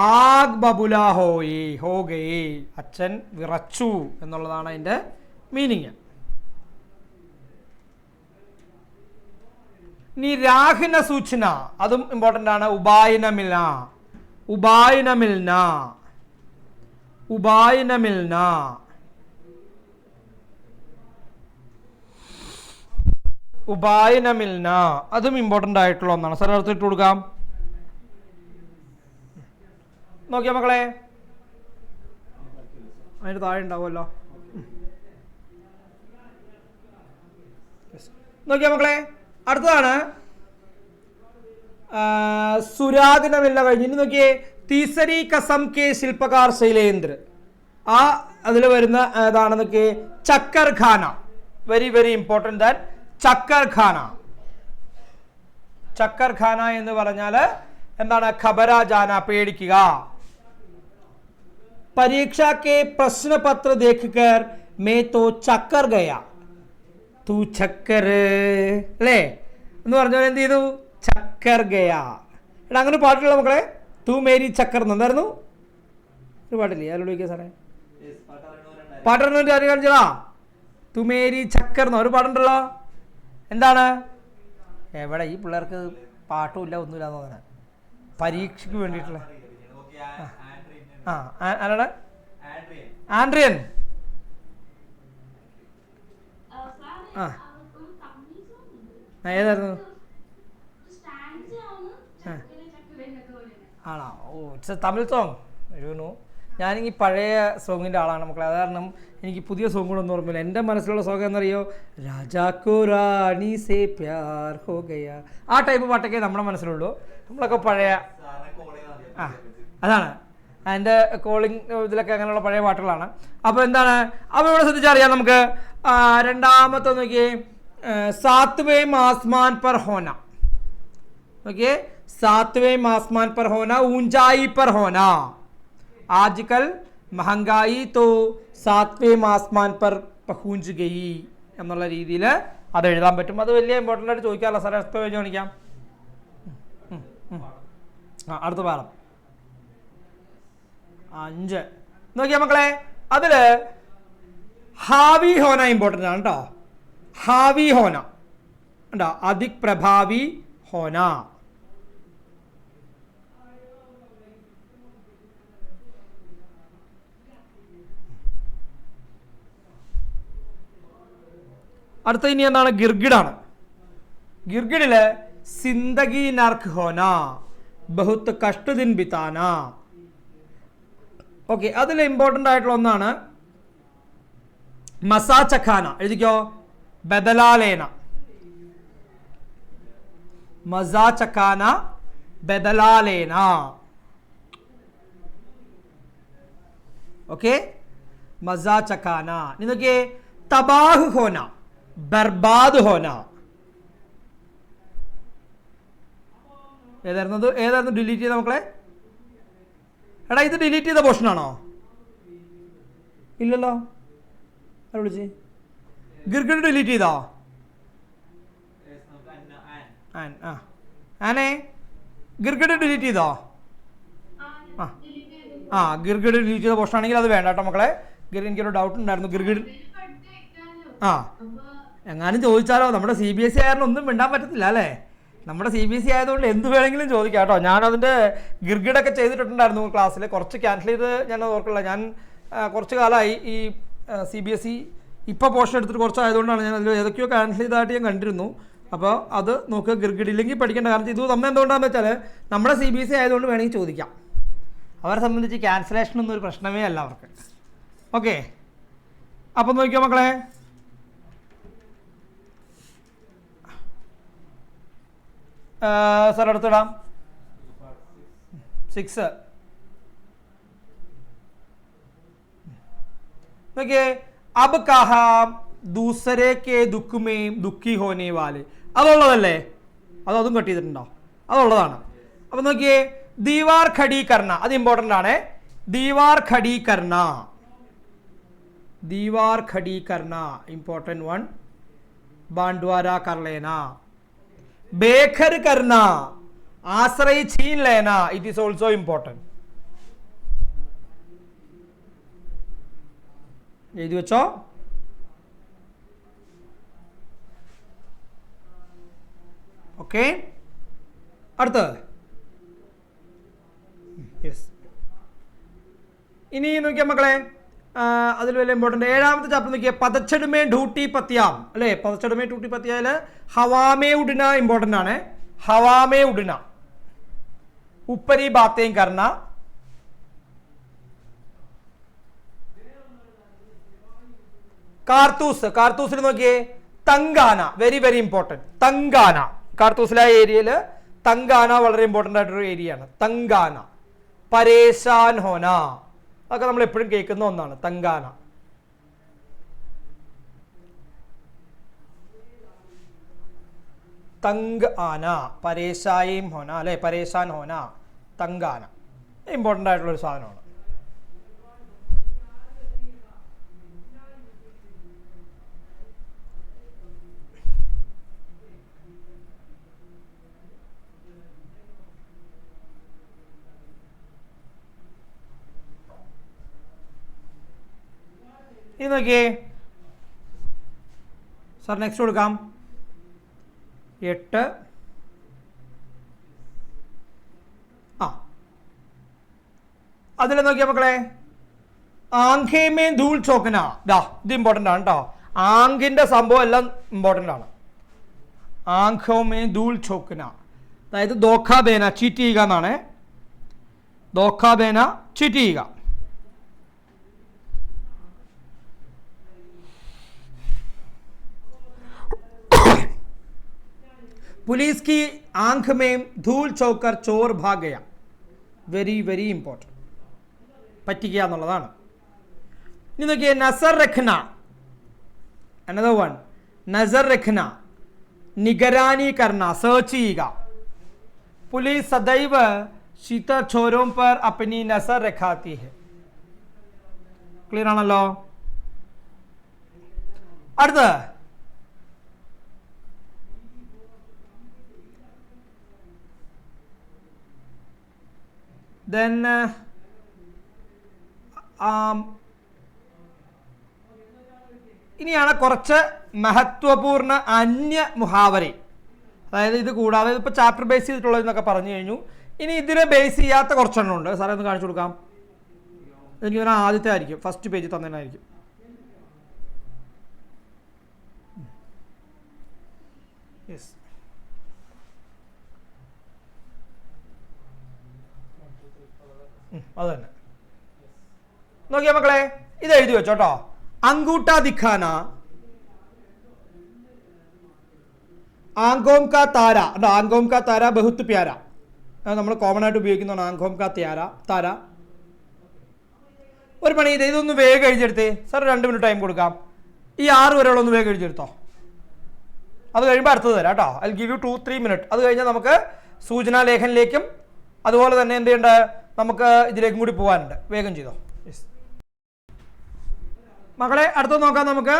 ആഗ് ബബുല ഹോ ഗയേ. അച്ഛൻ വിറച്ചു എന്നുള്ളതാണ് അതിൻ്റെ മീനിങ്. ഇനി രാഹിന സൂചന, അതും ഇമ്പോർട്ടൻ്റ് ആണ്. ഉപായന മിൽന, ഉപായന മിൽന, ഉപായന മിൽന. ഉപായന മിൽന അതും ഇമ്പോർട്ടൻ്റ് ആയിട്ടുള്ള ഒന്നാണ്. സാർ അടുത്തിട്ട് കൊടുക്കാം. നോക്കിയാ മക്കളെ, അതിന് താഴെ ഉണ്ടാവുമല്ലോ. നോക്കിയാ മക്കളെ, അടുത്തതാണ് സുരാദിനമില്ല കഴിഞ്ഞ്. ഇനി നോക്കിയേ, തീസരി കസം കെ ശില്പകാർ ശൈലേന്ദ്ര. അതിൽ വരുന്ന ഏതാണെന്നൊക്കെ ചക്കർ ഖാന. വെരി വെരി ഇമ്പോർട്ടൻ്റ് ദാറ്റ് ചക്കർ ഖാന. ചക്കർ ഖാന എന്ന് പറഞ്ഞാൽ എന്താണ്? ഖബര ജാന, പേടിക്കുക. പരീക്ഷ കെ പ്രശ്നപത്ര ദേഖ്കർ മേ തോ ചക്കർ ഗയ. തൂ ചക്കർ അല്ലേ എന്ന് പറഞ്ഞാൽ എന്ത് ചെയ്തു? ചക്കർ ഗയ. എടാ അങ്ങനെ പാട്ടുള്ള മക്കളെ, തൂ മേരി ചക്കർ എന്തായിരുന്നു ഒരു പാട്ടില്ലേ? ആരോട് ചോദിക്കുക സാറേ, പാട്ടറിഞ്ഞ ആര് കാണിച്ചടാ? തൂ മേരി ചക്കർ എന്നോ ഒരു പാട്ടുണ്ടല്ലോ. എന്താണ്? എവിടെ ഈ പിള്ളേർക്ക് പാട്ടുമില്ല ഒന്നുമില്ല എന്ന് തോന്നുന്നത്. പരീക്ഷയ്ക്ക് വേണ്ടിയിട്ടുള്ള ആരാണ്? ആൻഡ്രിയൻ. ഏതായിരുന്നു? ആണോ? Oh it's a Tamil song. ഒരു ഞാനിങ്ങി പഴയ സോങ്ങിൻ്റെ ആളാണ് മക്കളെ, അത് കാരണം എനിക്ക് പുതിയ സോങ്ങുകളൊന്നും ഓർമ്മയില്ല. എൻ്റെ മനസ്സിലുള്ള സോങ് എന്നറിയോ? രാജാക്കോ റാണി സേ പ്യാർ ഹോ ഗയ. ആ ടൈപ്പ് പാട്ടൊക്കെ നമ്മുടെ മനസ്സിലുള്ളൂ. നമ്മളൊക്കെ പഴയ അതാണ് അതിൻ്റെ കോളിംഗ് ഇതിലൊക്കെ അങ്ങനെയുള്ള പഴയ പാട്ടുകളാണ്. അപ്പോൾ എന്താണ്? അപ്പോൾ ഇവിടെ ശ്രദ്ധിച്ചറിയാം നമുക്ക്. രണ്ടാമത്തെ നോക്കിയേ, സാത്വേം ആസ്മാൻ പർ ഹോന. നോക്കിയേ, സാത്വേം ആസ്മാൻ പർ ഹോന ഊഞ്ചായി പർ ഹോന. ആജ്കൽ മഹങ്കായി തോ സാത്വേം ആസ്മാൻ പർ പഹൂഞ്ച് ഗയി എന്നുള്ള രീതിയിൽ അത് എഴുതാൻ പറ്റും. അത് വലിയ ഇമ്പോർട്ടൻ്റ് ആയിട്ട് ചോദിക്കാമല്ലോ സാറേ. അടുത്ത പേജ് കാണിക്കാം. അടുത്ത പാഠം 5 നോക്കിയാൽ മക്കളെ, അതിൽ ഹാവി ഹോന ഇമ്പോർട്ടൻ്റ് ആണ് കേട്ടോ. ഹാവി ഹോന ഉണ്ടോ? അധിക് പ്രഭാവി ഹോന. അടുത്ത ഇനി എന്താണ്? ഗിർഗിഡാണ്. ഗിർഗിഡില് സിന്ദഗി നർക്ക് ഹോന ബഹുത്ത് കഷ്ട ദിൻ ബിതാന. ഓക്കെ, അതിൽ ഇമ്പോർട്ടൻ്റ് ആയിട്ടുള്ള ഒന്നാണ് മസാ ചഖാന. എഴുതിക്കോ, ബദലാലേന. മസാ ചഖാന ബദലാലേന. ഓക്കെ, മസാ ചഖാന. ഇനി നോക്കിയേ, തബാഹ് ഹോന ബർബാദ് ഹോന. ഏതായിരുന്നു ഡിലീറ്റ് ചെയ്ത മക്കളെ? എടാ ഇത് ഡിലീറ്റ് ചെയ്ത പോർഷൻ ആണോ? ഇല്ലല്ലോ. ആരെ വിളിച്ച്? ഗിർഗിഡ് ഡിലീറ്റ് ചെയ്തോ? ആനെ ഗിർഗിഡ് ഡിലീറ്റ് ചെയ്തോ? ഗിർഗിഡ് ഡിലീറ്റ് ചെയ്ത പോർഷൻ ആണെങ്കിൽ അത് വേണ്ട കേട്ടോ മക്കളെ. എനിക്കൊരു ഡൗട്ട് ഉണ്ടായിരുന്നു. ഗിർഗിഡ് എങ്ങാനും ചോദിച്ചാലോ? നമ്മുടെ CBSE ആയിരുന്നു ഒന്നും മിണ്ടാൻ പറ്റത്തില്ല അല്ലേ? നമ്മുടെ CBSE ആയതുകൊണ്ട് എന്ത് വേണമെങ്കിലും ചോദിക്കാം കേട്ടോ. ഞാനതിൻ്റെ ഗിർഗിഡൊക്കെ ചെയ്തിട്ടുണ്ടായിരുന്നു ക്ലാസ്സിൽ. കുറച്ച് ക്യാൻസൽ ചെയ്ത് ഞാൻ ഓർക്കില്ല. ഞാൻ കുറച്ച് കാലമായി ഈ CBSE ഇപ്പോൾ പോർഷൻ എടുത്തിട്ട് കുറച്ചായതുകൊണ്ടാണ് ഞാൻ അതിൽ ഏതൊക്കെയോ ക്യാൻസൽ ചെയ്തതായിട്ട് ഞാൻ കണ്ടിരുന്നു. അപ്പോൾ അത് നോക്കുക, ഗിർഗിഡ് ഇല്ലെങ്കിൽ പഠിക്കേണ്ട. കാരണം ഇത് നമ്മൾ എന്തുകൊണ്ടാണെന്ന് വെച്ചാൽ നമ്മുടെ CBSE ആയതുകൊണ്ട് വേണമെങ്കിൽ ചോദിക്കാം. അവരെ സംബന്ധിച്ച് ക്യാൻസലേഷൻ ഒന്നും ഒരു പ്രശ്നമേ അല്ല അവർക്ക്. ഓക്കെ, അപ്പൊ നോക്കിയോ മക്കളെ, സാർ അടുത്തിടാം 6. देखिए अब कहा दूसरे के दुख में दुखी होने वाले, അതുള്ളതല്ലേ, അതും കട്ട് ചെയ്തിട്ടുണ്ടോ, അതുള്ളതാണ്. അപ്പൊ നോക്കിയേ, ദീവാർ ഖടി കർണ, അത് ഇമ്പോർട്ടൻ്റ് ആണ്. ദീവാർ ഖടി കർണ, दीवार खड़ी करना इंपॉर्टेंट वन. बांटवारा कर लेना. बेघर करना, आश्रय छीन लेना, इट इज ऑल्सो इंपॉर्टेंट. എഴുതി വെച്ചോ. ഓക്കെ, അടുത്തത് യെസ്. ഇനി നോക്കിയാൽ മക്കളെ, അതിൽ വലിയ ഇമ്പോർട്ടൻ്റ് 7ാമത്തെ ചാപ്റ്റർ നോക്കിയാൽ പതച്ചടുമേ ഡ്യൂട്ടി പത്യാം അല്ലേ. പതച്ചടുമേ ഡ്യൂട്ടി പത്യാല് ഹവാമേ ഉടന ഇമ്പോർട്ടൻ്റ് ആണ്. ഹവാമേ ഉടന, ഉപ്പരി ബാത്തേം കർണ. കാർത്തൂസ്, കാർത്തൂസിൽ നോക്കിയേ തങ്കാന, വെരി വെരി ഇമ്പോർട്ടൻറ്റ്. തങ്കാന, കാർത്തൂസിലെ ഏരിയയിൽ തങ്കാന വളരെ ഇമ്പോർട്ടൻ്റ് ആയിട്ടൊരു ഏരിയ ആണ്. തങ്കാന, പരേശാൻ ഹോന, അതൊക്കെ നമ്മൾ എപ്പോഴും കേൾക്കുന്ന ഒന്നാണ്. തങ്കാന. തങ് ആന, പരേശായും ഹോന അല്ലെ, പരേശാൻ ഹോന, തങ്കാന, ഇമ്പോർട്ടൻ്റ് ആയിട്ടുള്ളൊരു സാധനമാണ്. ഇത് നോക്കിയേ സാർ, നെക്സ്റ്റ് കൊടുക്കാം 8. അതിൽ നോക്കിയാ മക്കളെ, ആംഖേമേ ധൂൾ ചോക്കന, ഇത് ഇമ്പോർട്ടൻ്റ് ആണ് കേട്ടോ. ആങ്കിന്റെ സംഭവം എല്ലാം ഇമ്പോർട്ടൻ്റ് ആണ്. ആംഖോമേ ധൂൾ ചോക്കന, അതായത് ദോഖാബേന, ചീറ്റ് ചെയ്യുക എന്നാണ്. ദോഖാബേന, ചീറ്റ് ചെയ്യുക. पुलिस की आंख में धूल चौकर चोर भाग गया, വെരി വെരി ഇമ്പോർട്ടൻറ്റ്. പറ്റിക്കുക എന്നുള്ളതാണ്. ഇനി നോക്കിയേ, നസർ രഖ്ന, അനദർ വൺ, നസർ രഖ്ന, നിഗരാനി കർണ, സെർച്ച് ചെയ്യുക. पुलिस सदैव शीतर छोरों पर अपनी नजर रखाती है. ക്ലിയർ ആണല്ലോ. അടുത്ത then ഇനിയാണ് കുറച്ച് മഹത്വപൂർണ്ണ അന്യ മുഹാവര. അതായത് ഇത് കൂടാതെ ഇപ്പോൾ ചാപ്റ്റർ ബേസ് ചെയ്തിട്ടുള്ളതെന്നൊക്കെ പറഞ്ഞു കഴിഞ്ഞു. ഇനി ഇതിനെ ബേസ് ചെയ്യാത്ത കുറച്ചെണ്ണം ഉണ്ട്. സാറേ ഒന്ന് കാണിച്ചു കൊടുക്കാം. എനിക്ക് തോന്നുന്നു ആദ്യത്തെ ആയിരിക്കും, ഫസ്റ്റ് പേജ് തന്നതിനായിരിക്കും. യെസ്, അത് തന്നെ. നോക്കിയാ മക്കളെ, ഇത് എഴുതി വെച്ചോട്ടോ. അങ്കൂട്ട ദിഖാന, ആങ്കോം കാ താര, ആങ്കോം കാ താര ബഹുത്ത് പ്യാര, നമ്മൾ കോമൺ ആയിട്ട് ഉപയോഗിക്കുന്നതാണ്. ആങ്കോം കാ താര. ഒരു പണി ചെയ്തേ, ഇതൊന്ന് വേഗം എഴുതിയെടുത്തേ. സാർ 2 മിനിറ്റ് ടൈം കൊടുക്കാം. ഈ 6 വരെയുള്ളൊന്ന് വേഗം എഴുതിയെടുത്തോ. അത് കഴിയുമ്പോൾ അടുത്തത് തരാം കേട്ടോ. I give you 2-3 minute. അത് കഴിഞ്ഞാൽ നമുക്ക് സൂചനാ ലേഖനിലേക്കും അതുപോലെ തന്നെ എന്ത് ചെയ്യേണ്ട, നമുക്ക് ഇതിലേക്കും കൂടി പോകാനുണ്ട്. വേഗം ചെയ്തോ. യെസ് മക്കളെ, അടുത്തത് നോക്കാം നമുക്ക്.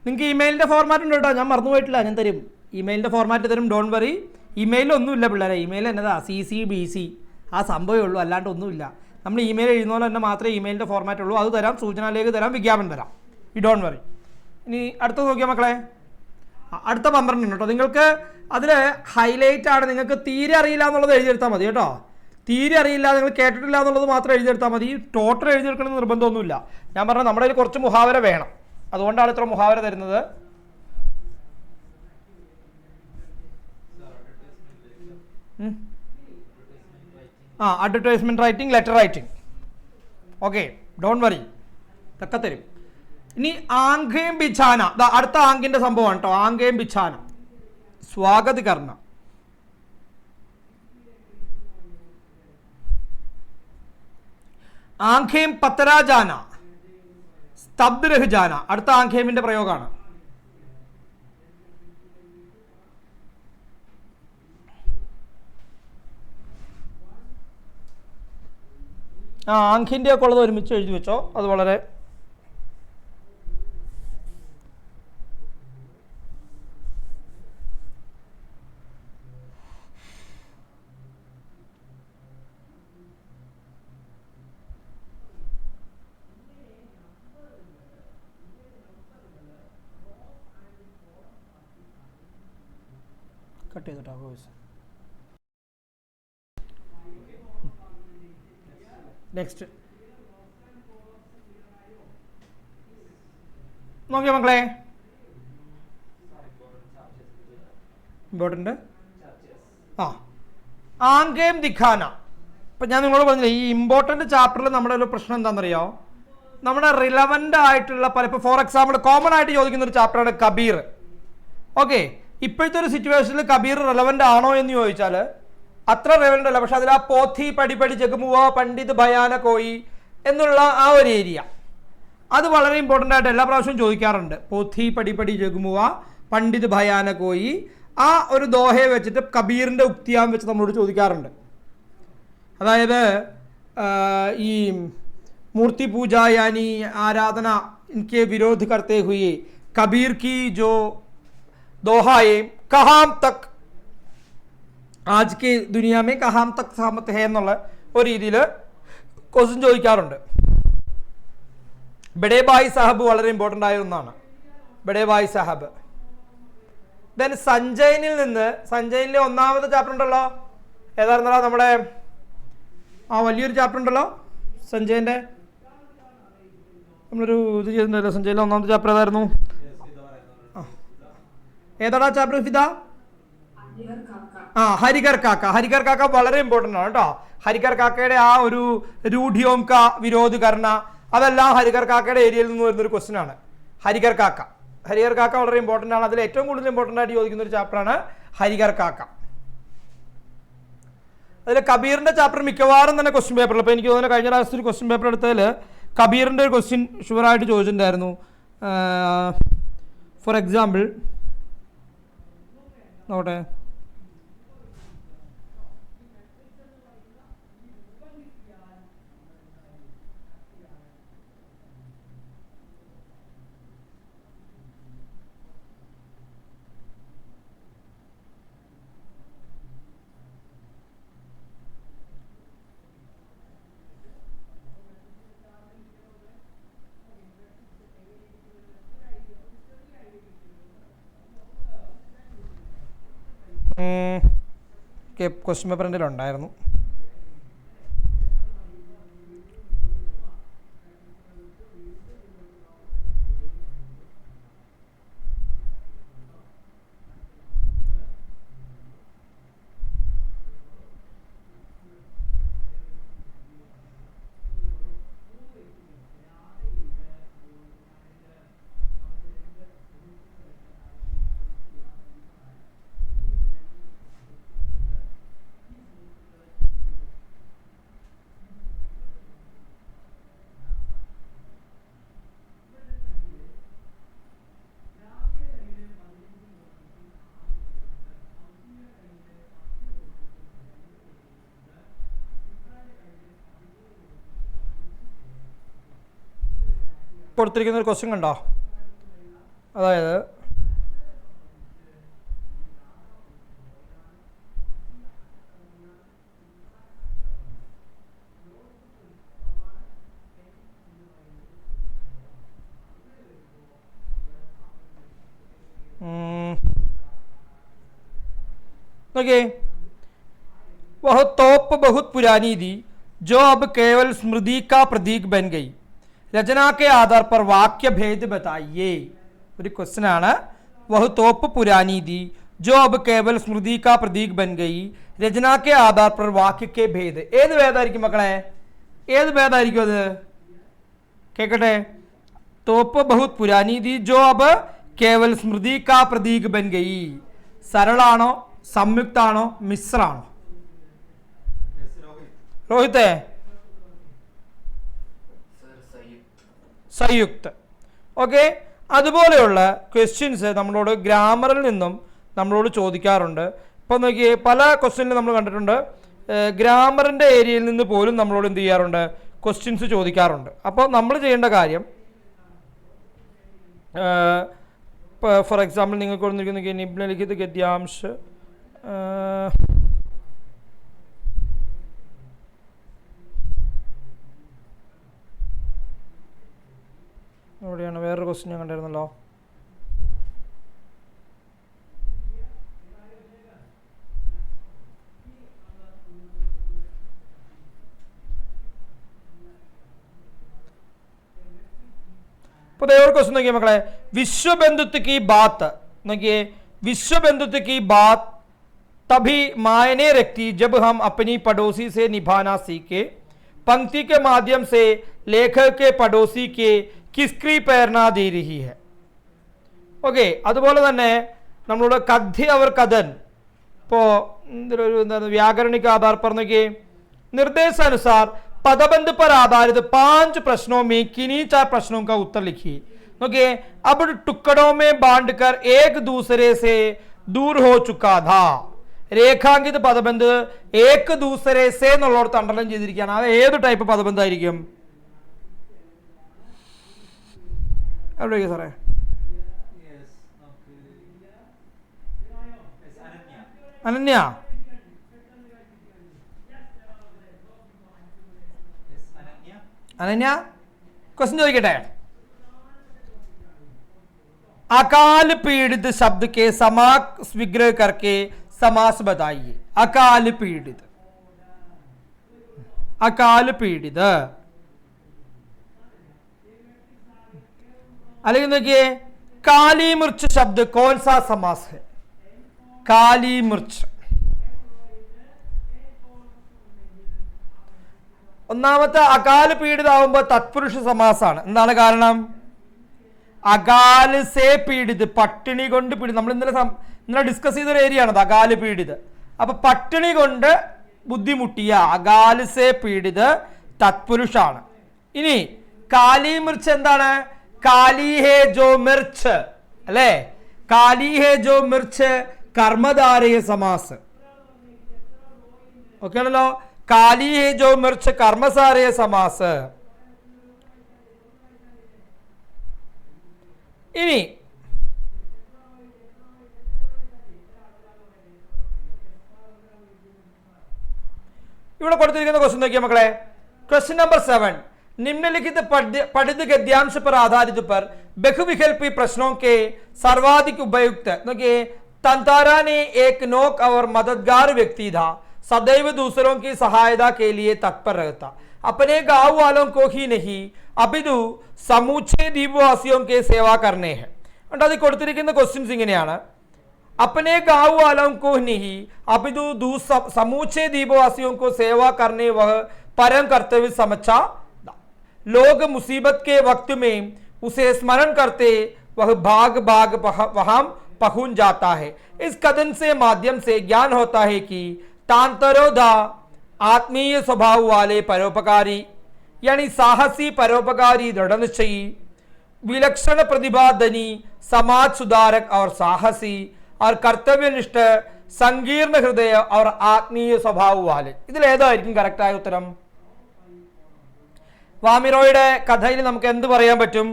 നിങ്ങൾക്ക് ഇമെയിലിൻ്റെ ഫോർമാറ്റ് ഉണ്ട് കേട്ടോ, ഞാൻ മറന്നുപോയിട്ടില്ല, ഞാൻ തരും. ഇമെയിലിൻ്റെ ഫോർമാറ്റ് തരും, ഡോൺ വറി. ഇമെയിലൊന്നുമില്ല പിള്ളേരെ, ഇമെയിൽ എന്നതാ CC BC ആ സംഭവമേ ഉള്ളൂ, അല്ലാണ്ട് ഒന്നുമില്ല. നമ്മൾ ഇമെയിൽ എഴുതുന്ന പോലെ തന്നെ മാത്രമേ ഇമെയിലിൻ്റെ ഫോർമാറ്റ് ഉള്ളൂ. അത് തരാം, സൂചനയിലേക്ക് തരാം, വിജ്ഞാപനം തരാം. ഈ ഡോൺ വറി. ഇനി അടുത്തത് നോക്കിയാൽ മക്കളെ, അടുത്ത 12 കേട്ടോ. നിങ്ങൾക്ക് അതിൽ ഹൈലൈറ്റ് ആണ്, നിങ്ങൾക്ക് തീരെ അറിയില്ല എന്നുള്ളത് എഴുതിയെടുത്താൽ മതി കേട്ടോ. തീരെ അറിയില്ല, നിങ്ങൾ കേട്ടിട്ടില്ല എന്നുള്ളത് മാത്രം എഴുതിയെടുത്താൽ മതി. ടോട്ടൽ എഴുതിയെടുക്കണമെന്ന് നിർബന്ധമൊന്നുമില്ല. ഞാൻ പറഞ്ഞത് നമ്മുടെ കയ്യിൽ കുറച്ച് മുഹാവര വേണം, അതുകൊണ്ടാണ് ഇത്ര മുഹാവര തരുന്നത്. Advertisement writing, letter writing. Okay, don't worry, ഇതൊക്കെ തരും. ഇനി ആംഖേം ബിഛാന, അടുത്ത ആങ്കിന്റെ സംഭവമാണ് കേട്ടോ. ആംഖേം ബിഛാന സ്വാഗത് കർണ. ആംഖേം പത്തരാജാന സ്തബ്ദ് രഹ്ജാന അടുത്ത ആംഖേമിന്റെ പ്രയോഗമാണ്. ആംഖിന്റെ ഒക്കെ ഉള്ളത് ഒരുമിച്ച് എഴുതി വെച്ചോ, അത് വളരെ കട്ട് ചെയ്തിട്ടാ വോയിസ്. നെക്സ്റ്റ് നോക്കിയോ മക്കളെ, ഇമ്പോർട്ടൻ്റ്. ആംഖേം ദിഖാന. ഇപ്പം ഞാൻ നിങ്ങളോട് പറഞ്ഞില്ലേ, ഈ ഇമ്പോർട്ടൻ്റ് ചാപ്റ്ററിൽ നമ്മുടെ ഒരു പ്രശ്നം എന്താണെന്നറിയോ, നമ്മുടെ റിലവൻ്റ് ആയിട്ടുള്ള പല, ഇപ്പോൾ ഫോർ എക്സാമ്പിൾ കോമൺ ആയിട്ട് ചോദിക്കുന്ന ഒരു ചാപ്റ്ററാണ് കബീർ. ഓക്കെ, ഇപ്പോഴത്തെ ഒരു സിറ്റുവേഷനിൽ കബീർ റെലവൻ്റ് ആണോ എന്ന് ചോദിച്ചാൽ അത്ര റെലവൻ്റ് അല്ല. പക്ഷെ അതിൽ ആ പോഥി പടി ജഗമുവ പണ്ഡിത് ഭയാന കോയി എന്നുള്ള ആ ഒരു ഏരിയ, അത് വളരെ ഇമ്പോർട്ടൻ്റ് ആയിട്ട് എല്ലാ പ്രാവശ്യവും ചോദിക്കാറുണ്ട്. പോഥി പടി ജഗമുവ പണ്ഡിത് ഭയാന കോയി, ആ ഒരു ദോഹയെ വെച്ചിട്ട് കബീറിൻ്റെ ഉക്തിയാൻ വെച്ച് നമ്മളോട് ചോദിക്കാറുണ്ട്. അതായത് ഈ മൂർത്തി പൂജ യാനി ആരാധന ഇൻകെ വിരോധ കർത്തേ ഹുയെ കബീർ की जो दोहा है कहां तक आज के दुनिया में कहां तक सहमत है എന്നുള്ള ഒരു രീതിയിൽ ക്വസ്റ്റ്യൻ ചോദിക്കാറുണ്ട്. ബഡേ ഭായ് സാഹബ് വളരെ ഇമ്പോർട്ടൻ്റ് ആയ ഒന്നാണ്, ബഡേ ഭായ് സാഹബ്. ദെൻ സഞ്ജയനിൽ നിന്ന്, സഞ്ജയനിലെ ഒന്നാമത്തെ ചാപ്റ്റർ ഉണ്ടല്ലോ, ഏതായിരുന്നല്ലോ നമ്മുടെ ആ വലിയൊരു ചാപ്റ്റർ ഉണ്ടല്ലോ സഞ്ജയൻ്റെ, നമ്മളൊരു ഇത് ചെയ്തിട്ടുണ്ടല്ലോ സഞ്ജയനിലെ ഒന്നാമത്തെ ചാപ്റ്റർ ഏതായിരുന്നു? ഏതാടാ ചാപ്റ്റർ ഫിദ? ഹരികർ കാക്ക. ഹരികർ കാക്ക വളരെ ഇമ്പോർട്ടൻ്റ് ആണ് കേട്ടോ. ഹരികർ കാക്കയുടെ ആ ഒരു രൂഢിയോം കാ വിരോധ് കർണ, അതെല്ലാം ഹരികർ കാക്കയുടെ ഏരിയയിൽ നിന്ന് വരുന്നൊരു ക്വസ്റ്റ്യൻ ആണ്. ഹരികർ കാക്ക, ഹരികർ കാക്ക വളരെ ഇമ്പോർട്ടൻ്റ് ആണ്. അതിൽ ഏറ്റവും കൂടുതൽ ഇമ്പോർട്ടൻ്റ് ആയിട്ട് ചോദിക്കുന്ന ഒരു ചാപ്റ്ററാണ് ഹരികർ കാക്ക. അതിൽ കബീറിന്റെ ചാപ്റ്റർ മിക്കവാറും തന്നെ ക്വസ്റ്റ്യൻ പേപ്പറിൽ, ഇപ്പോൾ എനിക്ക് തോന്നുന്നു കഴിഞ്ഞ പ്രാവശ്യത്തെ ഒരു ക്വസ്റ്റ്യൻ പേപ്പർ എടുത്തതിൽ കബീറിൻ്റെ ഒരു ക്വസ്റ്റ്യൻ ഷുവറായിട്ട് ചോദിച്ചിട്ടുണ്ടായിരുന്നു. ഫോർ എക്സാമ്പിൾ നോട്ടെ, ക്വസ്റ്റ്യൻ പേപ്പർ എൻ്റെ ഉണ്ടായിരുന്നു. കൊടുത്തിരിക്കുന്ന ഒരു ക്വസ്റ്റ്യൻ കണ്ടോ, അതായത് देखिए वह तोप बहुत पुरानी थी जो अब केवल स्मृति का प्रतीक बन गई, रचना के आधार पर वाक्य भेद बताइए. ഒരു ക്വസ്റ്റ്യൻ ആണ്. वह तोप पुरानी थी जो अब केवल स्मृति का प्रतीक बन गई, रचना के आधार पर वाक्य के भेद. ഏത് ഭേദമായിരിക്കും മക്കളെ? ഏത് ഭേദമായിരിക്കും അത്? കേൾക്കട്ടെ. तोप बहुत पुरानी थी जो अब केवल स्मृति का प्रतीक बन गई. सरलाണോ സംയുക്താണോ മിശ്രാണോ? രോഹിത്തെ സംയുക്ത. ഓക്കെ, അതുപോലെയുള്ള ക്വസ്റ്റ്യൻസ് നമ്മളോട് ഗ്രാമറിൽ നിന്നും നമ്മളോട് ചോദിക്കാറുണ്ട്. ഇപ്പോൾ നോക്കിയേ, പല ക്വസ്റ്റ്യനിലും നമ്മൾ കണ്ടിട്ടുണ്ട് ഗ്രാമറിൻ്റെ ഏരിയയിൽ നിന്ന് പോലും നമ്മളോട് എന്ത് ചെയ്യാറുണ്ട്, ക്വസ്റ്റ്യൻസ് ചോദിക്കാറുണ്ട്. അപ്പോൾ നമ്മൾ ചെയ്യേണ്ട കാര്യം, ഫോർ എക്സാമ്പിൾ നിങ്ങൾക്ക് കൊടുത്തിരിക്കുന്ന നിമ്നലിഖിത ഗദ്യാംശ എവിടെയാണ് വേറൊരു ക്വസ്റ്റ്യൻ ഞാൻ കണ്ടിരുന്നല്ലോ. और क्वेश्चन देखिए मकड़े, विश्व बंधुत्व की बात देखिए, विश्व बंधुत्व की बात तभी मायने रखती जब हम अपनी पड़ोसी से निभाना सीखे. पंक्ति के माध्यम से लेखक के पड़ोसी के किसकी प्रेरणा दे रही है. ഓക്കെ, അതുപോലെ തന്നെ നമ്മളുടെ കഥ്യ അവർ കഥൻ, ഇപ്പോൾ എന്താണ് व्याकरणिक आधार पर നോക്കിയേ, निर्देशानुसार पदबंध पर आधारित 5 प्रश्नों में किन्हीं 4 प्रश्नों का उत्तर लिखिए. ओके, अब टुकड़ों में बांटकर एक दूसरे से दूर हो चुका था. രേഖാങ്കിത പദബന്ധ് ഏക് ദൂസരെ സേ എന്നുള്ളടത്ത് അണ്ടർലൈൻ ചെയ്തിരിക്കുകയാണ്. അത് ഏത് ടൈപ്പ് പദബന്ധമായിരിക്കും? എവിടേക്ക് സാറേ? അനന്യ, अनन्या क्वेश्चन ചോദിക്കട്ടെ. अकाल पीड़ित शब्द के समास विग्रह करके समास बताइए. अकाल पीड़ित, अकाल पीड़ित. അല്ലെങ്കിൽ देखिए, काली मिर्च शब्द कौन सा समास है? काली मिर्च. ഒന്നാമത്തെ അകാൽ പീഡിതാവുമ്പോൾ തത്പുരുഷ സമാസാണ്. എന്താണ് കാരണം? അകാൽ സേ പീഡിത്, പട്ടിണി കൊണ്ട് പീഡിത്. നമ്മൾ ഇന്നലെ ഡിസ്കസ് ചെയ്തൊരു ഏരിയ ആണത് അകാൽ പീഡിത്. അപ്പൊ പട്ടിണി കൊണ്ട് ബുദ്ധിമുട്ടിയ അകാൽ സേ പീഡിത് തത്പുരുഷാണ്. ഇനി കാലി മിർച്ച് എന്താണ്? കാലി ഹേ ജോ മിർച്ച് അല്ലേ? കാലി ഹേ ജോ മിർച്ച് കർമ്മധാരയ സമാസ്. ഓക്കെ ആണല്ലോ. കാലി ഹേ ജോ മിർച്ച് കർമ്മസാരയ സമാസ്. ഇനി ഇവിടെ കൊടുത്തിരിക്കുന്ന ക്വസ്റ്റ്യൻ നോക്കിയാൽ മക്കളെ, क्वेश्चन नंबर 7, निम्नलिखित पठित गद्यांश पर आधारित पर बहुविकल्पी प्रश्नों के सर्वाधिक उपयुक्त. देखिए, तंतारा ने एक नोक और मददगार व्यक्ति था, सदैव दूसरों की सहायता के लिए तत्पर रहता, अपने गांव वालों को ही नहीं अपितु समूचे द्वीपवासियों के सेवा करने हैं. അത് കൊടുത്തിരിക്കുന്ന ക്വസ്റ്റ്യൻസ് ഇങ്ങനെയാണ്. अपने गांव वालों को नहीं अपितु समूचे द्वीपवासियों को सेवा करने वह परम कर्तव्य समझा. लोग मुसीबत के वक्त में उसे स्मरण करते वह भाग भाग वहां पहुंच जाता है. इस कथन से माध्यम से ज्ञान होता है कि तांतरोधा आत्मीय स्वभाव वाले परोपकारी यानी साहसी परोपकारी दृढ़ निश्चयी विलक्षण प्रतिभा धनी समाज सुधारक और साहसी और कर्तव्यनिष्ठ संकीर्ण हृदय और आत्मीय स्वभाव वाले. ഇതിൽ ഏതായിരിക്കും കറക്റ്റ് ആയ ഉത്തരം? വാമിറോയുടെ കഥയിൽ നമുക്ക് എന്ത് പറയാൻ പറ്റും?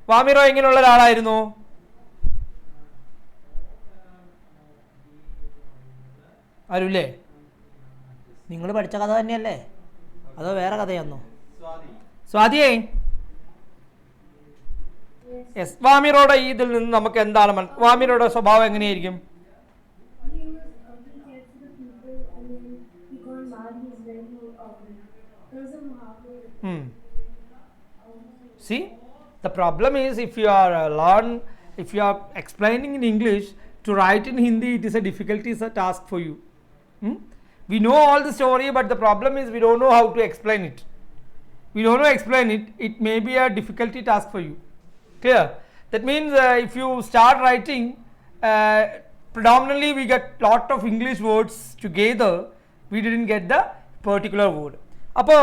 വാമിറോ എങ്ങനെയുള്ള ഒരാളായിരുന്നു? ആരുല്ലേ? നിങ്ങൾ പഠിച്ച കഥ തന്നെയല്ലേ അതോ വേറെ കഥയാന്നോ? സ്വാതിയേ, വാമിറോയുടെ ഇതിൽ നിന്ന് നമുക്ക് എന്താണ് വാമിറോയുടെ സ്വഭാവം എങ്ങനെയായിരിക്കും? See, the problem is if you are explaining in English, to write in Hindi it is a difficulty, is a task for you. We know all the story, but the problem is we don't know how to explain it. we don't know explain it, it may be a difficulty task for you. Clear? That means if you start writing, predominantly we get lot of English words together, we didn't get the particular word. അപ്പോൾ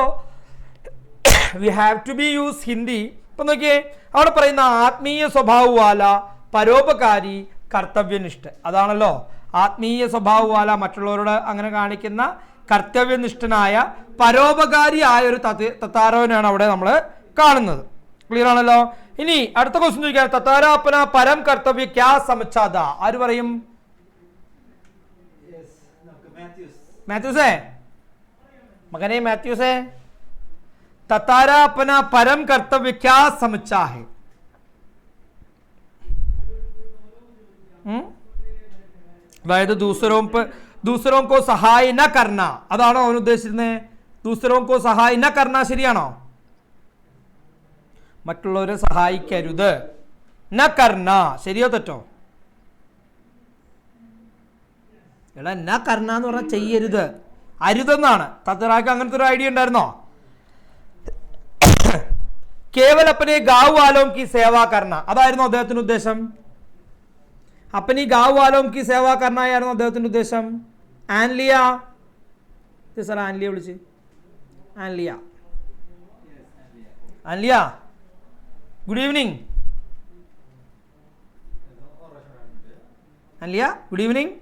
we have to be use Hindi. ഇപ്പം നോക്കിയേ, അവിടെ പറയുന്ന ആത്മീയ സ്വഭാവവാല, പരോപകാരി, കർത്തവ്യനിഷ്ഠ, അതാണല്ലോ ആത്മീയ സ്വഭാവവാല, മറ്റുള്ളവരോട് അങ്ങനെ കാണിക്കുന്ന കർത്തവ്യനിഷ്ഠനായ പരോപകാരിയായ ഒരു തത്താരോനാണ് അവിടെ നമ്മൾ കാണുന്നത്. ക്ലിയർ ആണല്ലോ. ഇനി അടുത്ത ക്വസ്റ്റ്യൻ ചോദിക്കാം, തത്താര അപ്പന പരം കർത്തവ്യ ക്യാ സമച്ചാത? ആര് പറയും? മാത്യൂസേ, മകനെ മാത്യൂസേ, തത്താര അപ്പന പരം കർത്തവ്യ ക്യാ സമച്ചാ ഹെ? അതായത് ദൂസരോं को സഹായ ന കർണ, അതാണോ അവൻ ഉദ്ദേശിച്ചിരുന്നത്? ദൂസരോं को സഹായ ന കർണ ശരിയാണോ? മറ്റുള്ളവരെ സഹായിക്കരുത്. ന കർണ ശരിയോ തെറ്റോ? എടാ ന കർണ എന്ന് പറഞ്ഞാൽ ചെയ്യരുത്, അരുതെന്നാണ്. തത്തറാക്ക് അങ്ങനത്തെ ഒരു ഐഡിയ ഉണ്ടായിരുന്നോ? കേവൽ അപ്പനെ ഗാവ് വാലോം കി സേവാ കർണ, അതായിരുന്നു അദ്ദേഹത്തിന്റെ ഉദ്ദേശം. അപ്പനി ഗാവ് വാലോം കി സേവാ കർണ ആയിരുന്നു അദ്ദേഹത്തിന്റെ ഉദ്ദേശം. ആൻലിയ, സാർ ആൻലിയ വിളിച്ച്. Anliya, Anliya good evening. Anliya good evening.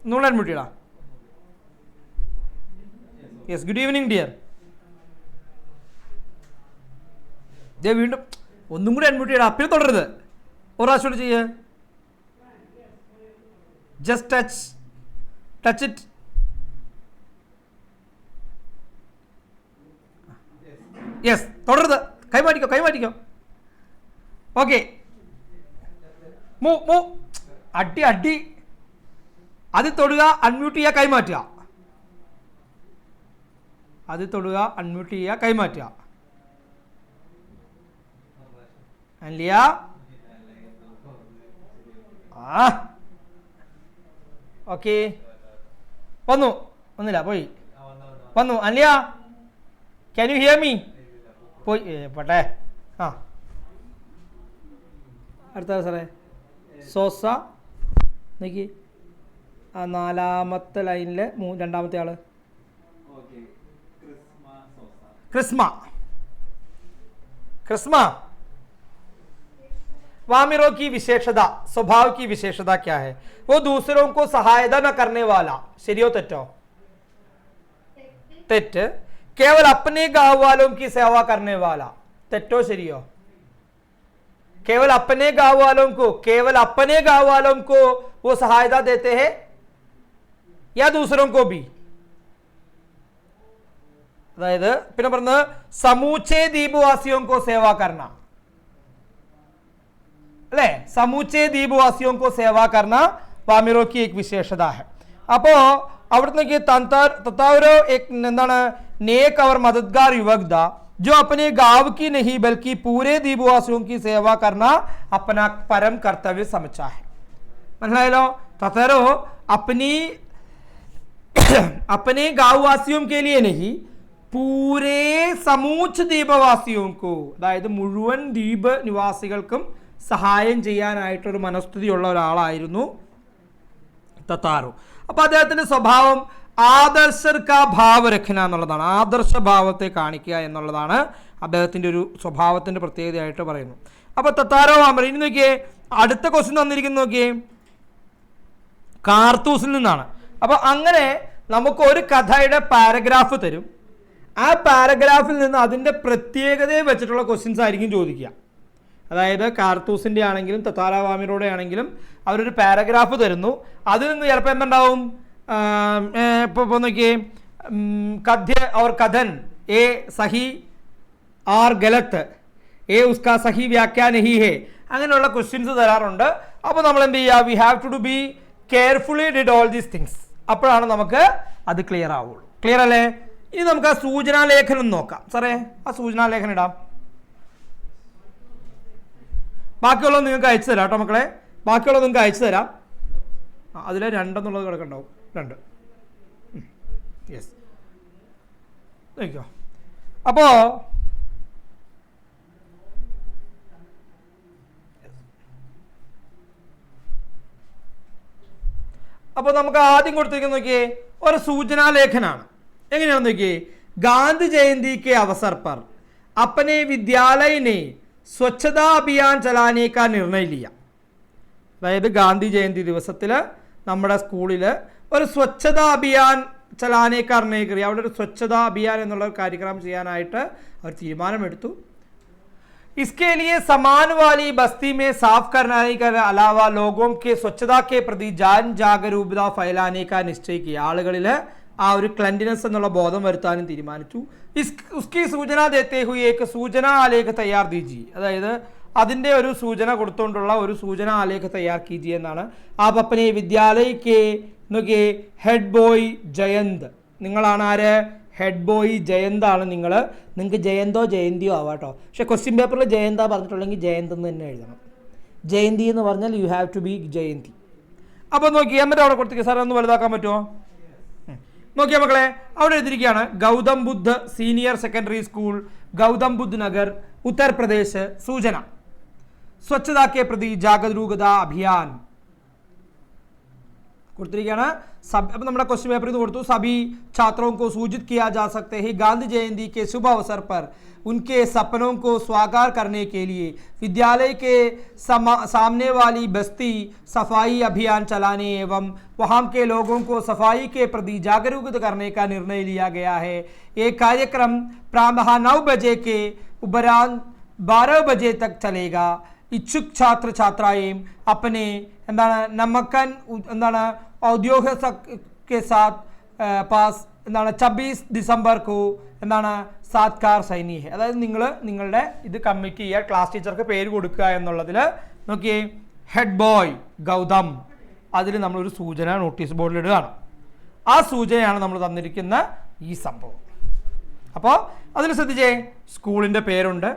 ഒന്നുകൂടെ അഡ്മിറ്റ് ചെയ്യടാ. Yes good evening dear. ദേ വീണ്ടും ഒന്നും കൂടി അഡ്മിറ്റ് ചെയ്യടാ, പിന്നെ തുടരുത്. ഒരു പ്രാവശ്യം കൂടി ചെയ്യേ. Just touch it. യെസ്, തുടരുത്. കൈമാറ്റിക്കോ. ഓക്കെ, അടി അത് തൊടുക, അൺമ്യൂട്ട് ചെയ്യുക, കൈമാറ്റുക. അത് തൊടുക, അൺമ്യൂട്ട് ചെയ്യുക, കൈമാറ്റുക. അൻലിയ, ഓക്കെ, ഒന്നില്ല പോയി. വന്നു Anliya, can you here me? പോയി പട്ടെ. ആ അടുത്ത സാറേ സോസ നോക്കി, ആ നാലാമത്തെ ലൈനിലെ രണ്ടാമത്തെ ആള് क्रिस्मा. वामिरों की विशेषता, स्वभाव की विशेषता क्या है? वो दूसरों को सहायता न करने वाला, शरियो तेटो? तेट. केवल अपने गांव वालों की सेवा करने वाला, तेटो शरियो? केवल अपने गांव वालों को वो सहायता देते हैं या दूसरों को भी? അതായത് പിന്നെ പറഞ്ഞത് സമൂച്ചേ ദ്വീപവാസിയോं को सेवा करना, അല്ലേ? സമൂച്ചേ ദ്വീപവാസിയോं को सेवा करना വാമിറോ की एक विशेषता है. അപ്പോൾ അവിടുന്ന് തത്താവരോ എന്താണ്, नेक और मददगार युवक था जो अपने गांव की नहीं बल्कि पूरे द्वीपवासियों की सेवा करना अपना परम कर्तव्य समझा है. മനസ്സിലായല്ലോ? തത്താരോ अपने गांववासियों के लिए नहीं പൂരേ സമൂച്ച് ദ്വീപവാസിയോക്കോ, അതായത് മുഴുവൻ ദ്വീപ് നിവാസികൾക്കും സഹായം ചെയ്യാനായിട്ടൊരു മനസ്ഥിതിയുള്ള ഒരാളായിരുന്നു തത്താറോ. അപ്പോൾ അദ്ദേഹത്തിൻ്റെ സ്വഭാവം ആദർശർക്ക ഭാവ രഖന എന്നുള്ളതാണ്, ആദർശഭാവത്തെ കാണിക്കുക എന്നുള്ളതാണ് അദ്ദേഹത്തിൻ്റെ ഒരു സ്വഭാവത്തിൻ്റെ പ്രത്യേകതയായിട്ട് പറയുന്നു. അപ്പോൾ തത്താരോ വാമർ. ഇനി നോക്കിയേ, അടുത്ത ക്വസ്റ്റ്യൻ തന്നിരിക്കുന്നു നോക്കിയേ, കാർത്തൂസിൽ നിന്നാണ്. അപ്പോൾ അങ്ങനെ നമുക്ക് ഒരു കഥയുടെ പാരഗ്രാഫ് തരും. ആ പാരഗ്രാഫിൽ നിന്ന് അതിൻ്റെ പ്രത്യേകതയെ വെച്ചിട്ടുള്ള ക്വസ്റ്റ്യൻസ് ആയിരിക്കും ചോദിക്കുക. അതായത് കാർത്തൂസിൻ്റെ ആണെങ്കിലും തത്താരാവാമിറോടെ ആണെങ്കിലും അവരൊരു പാരഗ്രാഫ് തരുന്നു. അതിൽ നിന്ന് ചിലപ്പോൾ എന്തുണ്ടാവും, ഇപ്പോൾ നോക്കിയേ, കഥ്യ और कथन ए सही और गलत ए उसका सही व्याख्या नहीं है, അങ്ങനെയുള്ള ക്വസ്റ്റ്യൻസ് തരാറുണ്ട്. അപ്പോൾ നമ്മൾ എന്ത് ചെയ്യുക, we have to be carefully did all these things. അപ്പോഴാണ് നമുക്ക് അത് ക്ലിയർ ആവുള്ളൂ. ക്ലിയർ അല്ലേ? ഇനി നമുക്ക് ആ സൂചനാലേഖനം നോക്കാം. സാറേ ആ സൂചനാലേഖനം ഇടാം. ബാക്കിയുള്ളത് നിങ്ങൾക്ക് അയച്ചു തരാം കേട്ടോ മക്കളെ, ബാക്കിയുള്ളത് നിങ്ങൾക്ക് അയച്ചു തരാം. അതിൽ 2 എന്നുള്ളത് കിടക്കുന്നുണ്ടാവും, 2. യെസ്, നോക്കിക്കോ. അപ്പോൾ നമുക്ക് ആദ്യം കൊടുത്തിരിക്കുന്ന നോക്കിയേ ഒരു സൂചനാ ലേഖനാണ്. എങ്ങനെയാണെന്ന് നോക്കിയേ, गांधी जयंती के अवसर पर अपने विद्यालय ने स्वच्छता अभियान चलाने का निर्णय लिया. അതായത് ഗാന്ധി ജയന്തി ദിവസത്തിൽ നമ്മുടെ സ്കൂളിൽ ഒരു സ്വച്ഛതാ അഭിയാൻ ചലാനെ കാർണേ കറി, അവിടെ ഒരു സ്വച്ഛതാ അഭിയാൻ എന്നുള്ള കാര്യക്രമം ചെയ്യാനായിട്ട് അവർ തീരുമാനമെടുത്തു. इसके लिए समान वाली बस्ती में साफ करने के अलावा लोगों के स्वच्छता के प्रति जान जागरूकता फैलाने का निश्चय किया. ആളുകളിൽ ആ ഒരു ക്ലെൻലിനെസ് എന്നുള്ള ബോധം വരുത്താനും തീരുമാനിച്ചു. ഉസ്കി സൂചന ദേത്തെ ഹുയി ഏക് സൂചന ആലേഖ തയ്യാർ ദീജി, അതായത് അതിൻ്റെ ഒരു സൂചന കൊടുത്തുകൊണ്ടുള്ള ഒരു സൂചന ആലേഖ തയ്യാർ കീജി എന്നാണ്. ആപ് അപ്പനെ വിദ്യാലയക്ക് നോക്കിയേ ഹെഡ് ബോയ് ജയന്ത്, നിങ്ങളാണ് ആര്? ഹെഡ് ബോയ് ജയന്താണ് നിങ്ങൾ. നിങ്ങൾക്ക് ജയന്തോ ജയന്തിയോ ആവാട്ടോ, പക്ഷേ ക്വസ്റ്റ്യൻ പേപ്പറിൽ ജയന്ത പറഞ്ഞിട്ടുണ്ടെങ്കിൽ ജയന്ത് എന്ന് തന്നെ എഴുതണം. ജയന്തി എന്ന് പറഞ്ഞാൽ you have to be Jayanti. അപ്പോൾ നോക്കി എന്നിട്ട് അവിടെ കൊടുത്തേക്ക് സാർ ഒന്ന് വലുതാക്കാൻ പറ്റുമോ? നോക്കിയ മക്കളെ, അവിടെ എഴുതിയിരിക്കുകയാണ് Gautam Buddh senior secondary school, Gautam Buddh Nagar, Uttar Pradesh. സൂചന സ്വച്ഛതാ കെ പ്രതി ജാഗരൂകത അഭിയാൻ കൊടുത്തിരിക്കുകയാണ്. അപ്പം നമ്മുടെ ക്വസ്റ്റ്യൻ പേപ്പറിൽ നിന്ന് കൊടുത്തു, സभी छात्रों को सूचित किया जा सकते हैं गांधी जयंती के शुभ अवसर पर उनके सपनों को साकार करने के लिए विद्यालय के सामने वाली बस्ती सफाई अभियान चलाने एवं वहाँ के लोगों को सफाई के प्रति जागरूक करने का निर्णय लिया गया है. ये कार्यक्रम प्रातः 9 बजे के उपरांत 12 बजे तक चलेगा. इच्छुक छात्र छात्राएं अपने എന്താണ് നമക്കൻ എന്താണ് ഔദ്യോഗിക के साथ पास എന്താണ് 26 ഡിസംബർ को എന്താണ് സാത്കാർ സൈനി ഹെ, അതായത് നിങ്ങൾ നിങ്ങളുടെ ഇത് കമ്മിറ്റ് ചെയ്യുക, ക്ലാസ് ടീച്ചർക്ക് പേര് കൊടുക്കുക എന്നുള്ളതിൽ നോക്കിയേ ഹെഡ് ബോയ് ഗൗതം, അതിൽ നമ്മളൊരു സൂചന നോട്ടീസ് ബോർഡിൽ ഇടുകയാണ്. ആ സൂചനയാണ് നമ്മൾ തന്നിരിക്കുന്ന ഈ സംഭവം. അപ്പോൾ അതിൽ ശ്രദ്ധിച്ചേ, സ്കൂളിൻ്റെ പേരുണ്ട്,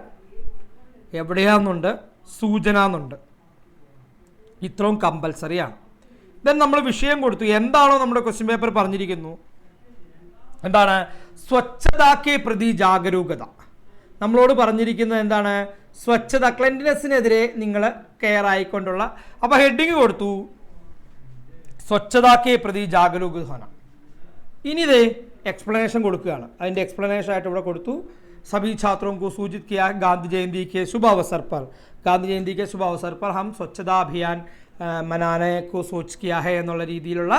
എവിടെയാണെന്നുണ്ട്, സൂചന എന്നുണ്ട്, ഇത്രയും കമ്പൽസറിയാണ്. ദെൻ നമ്മൾ വിഷയം കൊടുത്തു, എന്താണോ നമ്മുടെ ക്വസ്റ്റ്യൻ പേപ്പർ പറഞ്ഞിരിക്കുന്നു, എന്താണ് സ്വച്ഛതാക്കെ പ്രതി ജാഗരൂകത. നമ്മളോട് പറഞ്ഞിരിക്കുന്നത് എന്താണ്? സ്വച്ഛത, ക്ലെൻലിനെസ്സിനെതിരെ നിങ്ങൾ കെയർ ആയിക്കൊണ്ടുള്ള. അപ്പോൾ ഹെഡിങ് കൊടുത്തു സ്വച്ഛതാക്കെ പ്രതി ജാഗരൂകത. ഇനി ഇതേ എക്സ്പ്ലനേഷൻ കൊടുക്കുകയാണ്. അതിൻ്റെ എക്സ്പ്ലനേഷൻ ആയിട്ട് ഇവിടെ കൊടുത്തു, सभी छात्रों को सूचित किया गांधी जयंती के शुभ अवसर पर, गांधी जयंती के शुभ अवसर पर हम स्वच्छता अभियान मनाने को सोच किया है എന്നുള്ള രീതിയിലുള്ള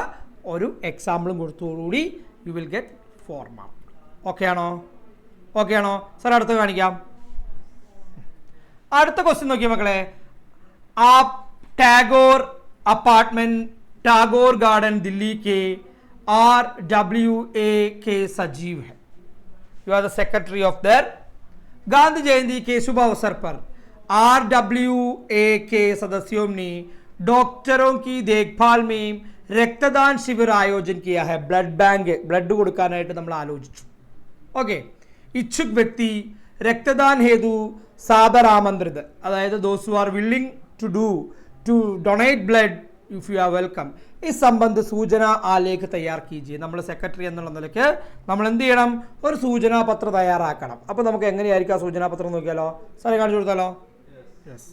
ഒരു എക്സാമ്പിളും കൊടുത്തോടുകൂടി you will get 4 mark. Okay ആണോ? ഓക്കെ ആണോ സാർ? അടുത്ത് കാണിക്കാം. അടുത്ത ക്വസ്റ്റ്യൻ നോക്കിയ മക്കളെ, ആപ് ടാഗോർ അപ്പാർട്ട്മെന്റ് ടാഗോർ गार्डन दिल्ली के RWA के सचिव है. You are the secretary of their Gandhi जयंती के शुभ अवसर पर RWA के सदस्यों ने डॉक्टरों की देखभाल में रक्तदान शिविर आयोजन किया है. ബ്ലഡ് ബാങ്ക്, ബ്ലഡ് കൊടുക്കാനായിട്ട് നമ്മൾ ആലോചിച്ചു. ഓക്കെ, ഇച്ഛുക് വ്യക്തി രക്തദാൻ ഹേതു സാദർ ആമന്ത്രിത്, അതായത് those who are willing to donate blood if you are welcome. ഈ സംബന്ധ സൂചന ആലേഖ തയ്യാർ കീജിയെ. നമ്മൾ സെക്രട്ടറി എന്നുള്ള നിലയ്ക്ക് നമ്മൾ എന്ത് ചെയ്യണം? ഒരു സൂചനാ പത്രം തയ്യാറാക്കണം. അപ്പോൾ നമുക്ക് എങ്ങനെയായിരിക്കും ആ സൂചനാ പത്രം നോക്കിയാലോ? സാറേ കാണിച്ചു കൊടുത്താലോ? യെസ്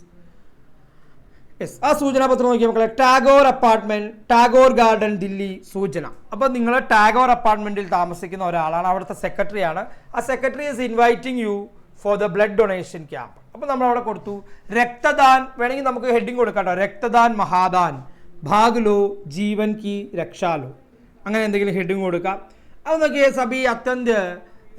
യെസ്, ആ സൂചനാ പത്രം നോക്കിയാൽ മക്കളെ, ടാഗോർ അപ്പാർട്ട്മെന്റ് ടാഗോർ ഗാർഡൻ ദില്ലി സൂചന. അപ്പോൾ നിങ്ങൾ ടാഗോർ അപ്പാർട്ട്മെന്റിൽ താമസിക്കുന്ന ഒരാളാണ്, അവിടുത്തെ സെക്രട്ടറിയാണ്. ആ secretary is inviting you for the blood donation camp. അപ്പോൾ നമ്മൾ അവിടെ കൊടുത്തു രക്തദാൻ, വേണമെങ്കിൽ നമുക്ക് ഹെഡിങ് കൊടുക്കാം കേട്ടോ, രക്തദാൻ മഹാദാൻ ഭാഗ് ലോ ജീവൻ की രക്ഷാ लो, അങ്ങനെ എന്തെങ്കിലും ഹെഡിങ് കൊടുക്കാം. अब देखिए सभी अत्यंत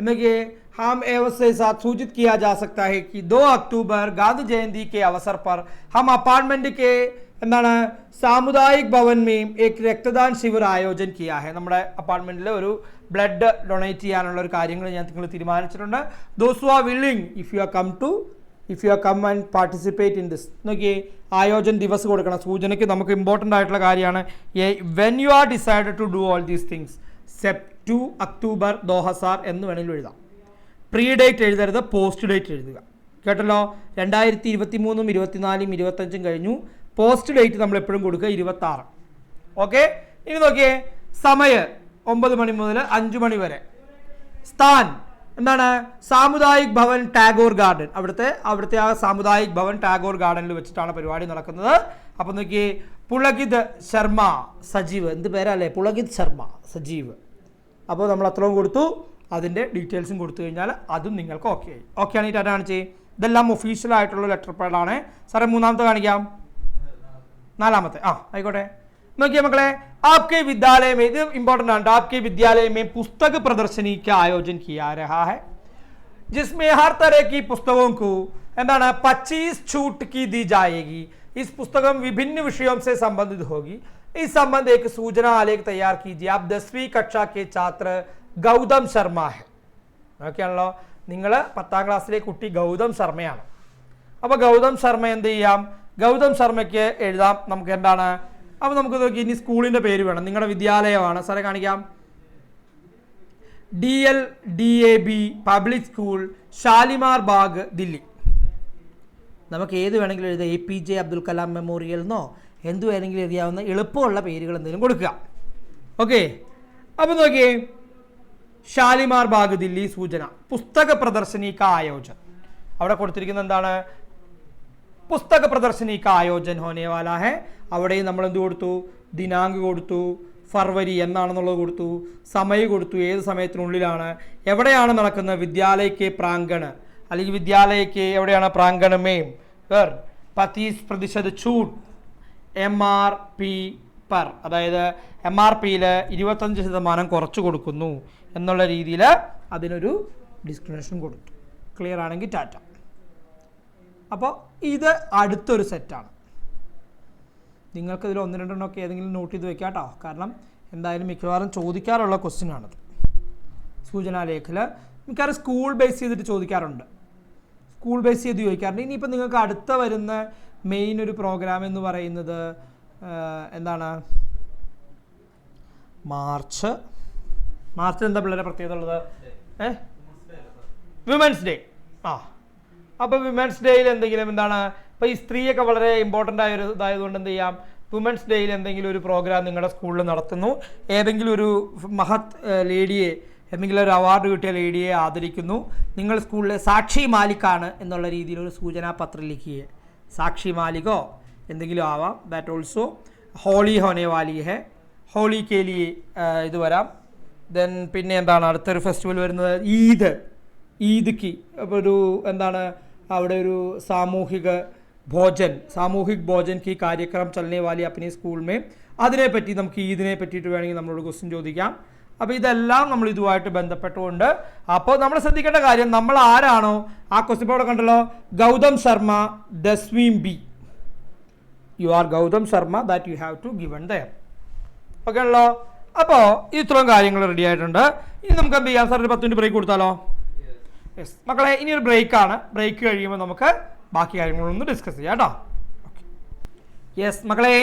देखिए हम एवं से साथ सूचित किया जा सकता है कि 2 अक्टूबर गांधी जयंती के अवसर पर हम अपार्टमेंट के എന്താണ് സാമുദായിക് ഭവൻ में एक रक्तदान शिविर आयोजन किया है. നമ്മുടെ അപ്പാർട്ട്മെന്റിൽ ഒരു ബ്ലഡ് ഡൊണേറ്റ് ചെയ്യാനുള്ള ഒരു കാര്യങ്ങൾ നിങ്ങൾ തീരുമാനിച്ചിട്ടുണ്ട്. those who are willing, if you are come and participate in this, നോക്കിയേ ആയോജൻ ദിവസം കൊടുക്കണം. സൂചനയ്ക്ക് നമുക്ക് ഇമ്പോർട്ടൻ്റ് ആയിട്ടുള്ള കാര്യമാണ്. When you are decided to do all these things 2 October 2000 എന്ന് വേണമെങ്കിലും എഴുതാം. പ്രീ ഡേറ്റ് എഴുതരുത്, പോസ്റ്റ് ഡേറ്റ് എഴുതുക. കേട്ടല്ലോ? 2023, 24, 25 കഴിഞ്ഞു. പോസ്റ്റ് ഡേറ്റ് നമ്മൾ എപ്പോഴും കൊടുക്കുക 26. ഓക്കെ, ഇനി നോക്കിയേ സമയം 9 മണി മുതൽ 5 മണി വരെ. സ്ഥാൻ എന്താണ് സാമുദായിക് ഭവൻ ടാഗോർ ഗാർഡൻ, അവിടുത്തെ ആ സാമുദായിക് ഭവൻ ടാഗോർ ഗാർഡനിൽ വെച്ചിട്ടാണ് പരിപാടി നടക്കുന്നത്. അപ്പം നോക്കി പുളകിത് ശർമ്മ സജീവ്, എന്ത് പേരല്ലേ പുളകിത് ശർമ്മ സജീവ്. അപ്പോൾ നമ്മൾ അത്രയും കൊടുത്തു, അതിൻ്റെ ഡീറ്റെയിൽസും കൊടുത്തു കഴിഞ്ഞാൽ അതും നിങ്ങൾക്ക് ഓക്കെ ആയി. ഓക്കെ ആണെങ്കിൽ ടാറ്റ കാണിച്ചേ. ഇതെല്ലാം ഒഫീഷ്യൽ ആയിട്ടുള്ള ലെറ്റർ പാഡാണ്. സാറേ മൂന്നാമത്തെ കാണിക്കാം, നാലാമത്തെ ആയിക്കോട്ടെ. നോക്കിയേ മക്കളെ, आपके विद्यालय में, ഇത് इम्पोर्टेंट ആണ്, आपके विद्यालय में पुस्तक प्रदर्शनी का आयोजन किया रहा है जिसमें हर तरह की पुस्तकों को എന്താണ് 25 छूट की दी जाएगी. इस पुस्तकम विभिन्न विषयों से संबंधित होगी. इस संबंध एक सूचना आलेख तैयार कीजिए. आप 10वीं कक्षा के छात्र ഗൗതം ശർമ്മ है. ഓക്കെയാണല്ലോ, നിങ്ങൾ 10ാം ക്ലാസ്സിലെ കുട്ടി ഗൗതം ശർമ്മയാണ്. അപ്പോൾ ഗൗതം ശർമ്മ എന്ത് ചെയ്യാം, ഗൗതം ശർമ്മയ്ക്ക് എഴുതാം നമുക്ക് എന്താണ്. അപ്പോൾ നമുക്ക് നോക്കി ഇനി സ്കൂളിൻ്റെ പേര് വേണം, നിങ്ങളുടെ വിദ്യാലയമാണ്. സാറേ കാണിക്കാം, DLDAB public school Shalimar bag Delhi. നമുക്ക് ഏത് വേണമെങ്കിലും എഴുതാം, APJ അബ്ദുൽ കലാം മെമ്മോറിയൽ എന്നോ എന്ത് വേണമെങ്കിലും എഴുതിയാവുന്ന എളുപ്പമുള്ള പേരുകൾ എന്തെങ്കിലും കൊടുക്കുക. ഓക്കെ, അപ്പോൾ നോക്കിയേ, ഷാലിമാർ ബാഗ് ദില്ലി സൂചന പുസ്തക പ്രദർശനി കാ ആയോജൻ. അവിടെ കൊടുത്തിരിക്കുന്നത് എന്താണ്, പുസ്തക പ്രദർശനി കാ ആയോജൻ ഹോനെ വാലാ ഹെ. അവിടെയും നമ്മൾ എന്ത് കൊടുത്തു, ദിനാങ്ക് കൊടുത്തു, ഫർവരി എന്നാണെന്നുള്ളത് കൊടുത്തു, സമയം കൊടുത്തു, ഏത് സമയത്തിനുള്ളിലാണ്, എവിടെയാണ് നടക്കുന്നത്, വിദ്യാലയക്ക് പ്രാങ്കണ് അല്ലെങ്കിൽ വിദ്യാലയക്ക് എവിടെയാണ് പ്രാങ്കണമേം 25% छूट MRP per, അതായത് MRPയിൽ 25% കുറച്ച് കൊടുക്കുന്നു എന്നുള്ള രീതിയിൽ അതിനൊരു ഡിസ്ക്രിമിനേഷൻ കൊടുത്തു. ക്ലിയർ ആണെങ്കിൽ ടാറ്റ. അപ്പോൾ ഇത് അടുത്തൊരു സെറ്റാണ്. നിങ്ങൾക്കിതിൽ 1-2 ഏതെങ്കിലും നോട്ട് ചെയ്ത് വെക്കാം കേട്ടോ, കാരണം എന്തായാലും മിക്കവാറും ചോദിക്കാറുള്ള ക്വസ്റ്റ്യൻ ആണത്. സൂചനാലേഖയിൽ മിക്കവാറും സ്കൂൾ ബേസ് ചെയ്തിട്ട് ചോദിക്കാറുണ്ട്, സ്കൂൾ ബേസ് ചെയ്ത് ചോദിക്കാറുണ്ട്. ഇനിയിപ്പോൾ നിങ്ങൾക്ക് അടുത്ത വരുന്ന മെയിൻ ഒരു പ്രോഗ്രാം എന്ന് പറയുന്നത് എന്താണ്, മാർച്ചിൽ എന്താ പിള്ളേരെ പ്രത്യേകത ഉള്ളത്, വിമൻസ് ഡേ. അപ്പോൾ വിമൻസ് ഡേയിൽ എന്തെങ്കിലും എന്താണ്, ഇപ്പോൾ ഈ സ്ത്രീയൊക്കെ വളരെ ഇമ്പോർട്ടൻ്റ് ആയ ഒരു ഇതായതുകൊണ്ട് എന്ത് ചെയ്യാം, വിമൻസ് ഡേയിൽ എന്തെങ്കിലും ഒരു പ്രോഗ്രാം നിങ്ങളുടെ സ്കൂളിൽ നടത്തുന്നു, ഏതെങ്കിലും ഒരു മഹത് ലേഡിയെ, എന്തെങ്കിലും ഒരു അവാർഡ് കിട്ടിയ ലേഡിയെ ആദരിക്കുന്നു, നിങ്ങൾ സ്കൂളിലെ സാക്ഷി മാലിക്കാണ് എന്നുള്ള രീതിയിലൊരു സൂചനാപത്രം ലിഖിയെ, സാക്ഷി മാലിക്കോ എന്തെങ്കിലും ആവാം. ദാറ്റ് ഓൾസോ ഹോളി ഹോനെ വാലി ഹെ, ഹോളി കേലി ഇത് വരാം. ദെൻ പിന്നെ എന്താണ് അടുത്തൊരു ഫെസ്റ്റിവൽ വരുന്നത്, ഈദ്ക്ക് ഒരു എന്താണ് അവിടെ ഒരു സാമൂഹിക് ഭോജൻ की कार्यक्रम चलने वाली अपने स्कूल में, അതിനെപ്പറ്റി നമുക്ക് ഈദിനെ പറ്റിയിട്ട് വേണമെങ്കിൽ നമ്മളോട് ക്വസ്റ്റ്യൻ ചോദിക്കാം. അപ്പോൾ ഇതെല്ലാം നമ്മൾ ഇതുമായിട്ട് ബന്ധപ്പെട്ടുകൊണ്ട്, അപ്പോൾ നമ്മൾ ശ്രദ്ധിക്കേണ്ട കാര്യം, നമ്മൾ ആരാണോ ആ ക്വസ്റ്റ്യൻ ഇപ്പോൾ അവിടെ കണ്ടല്ലോ, ഗൗതം ശർമ്മ 10वीं B, you are Gautam Sharma, that you have to given there. Okay ആണല്ലോ. അപ്പോൾ ഇത്രയും കാര്യങ്ങൾ റെഡി ആയിട്ടുണ്ട്. ഇനി നമുക്ക് എന്ത് ചെയ്യാം, സാർ ഒരു 10 മിനിറ്റ് ബ്രേക്ക് കൊടുത്താലോ? യെസ് മക്കളെ, ഇനി ഒരു ബ്രേക്കാണ്. ബ്രേക്ക് കഴിയുമ്പോൾ നമുക്ക് ബാക്കി കാര്യങ്ങളൊന്ന് ഡിസ്കസ് ചെയ്യാം കേട്ടോ. ഓക്കെ, യെസ് മക്കളെ,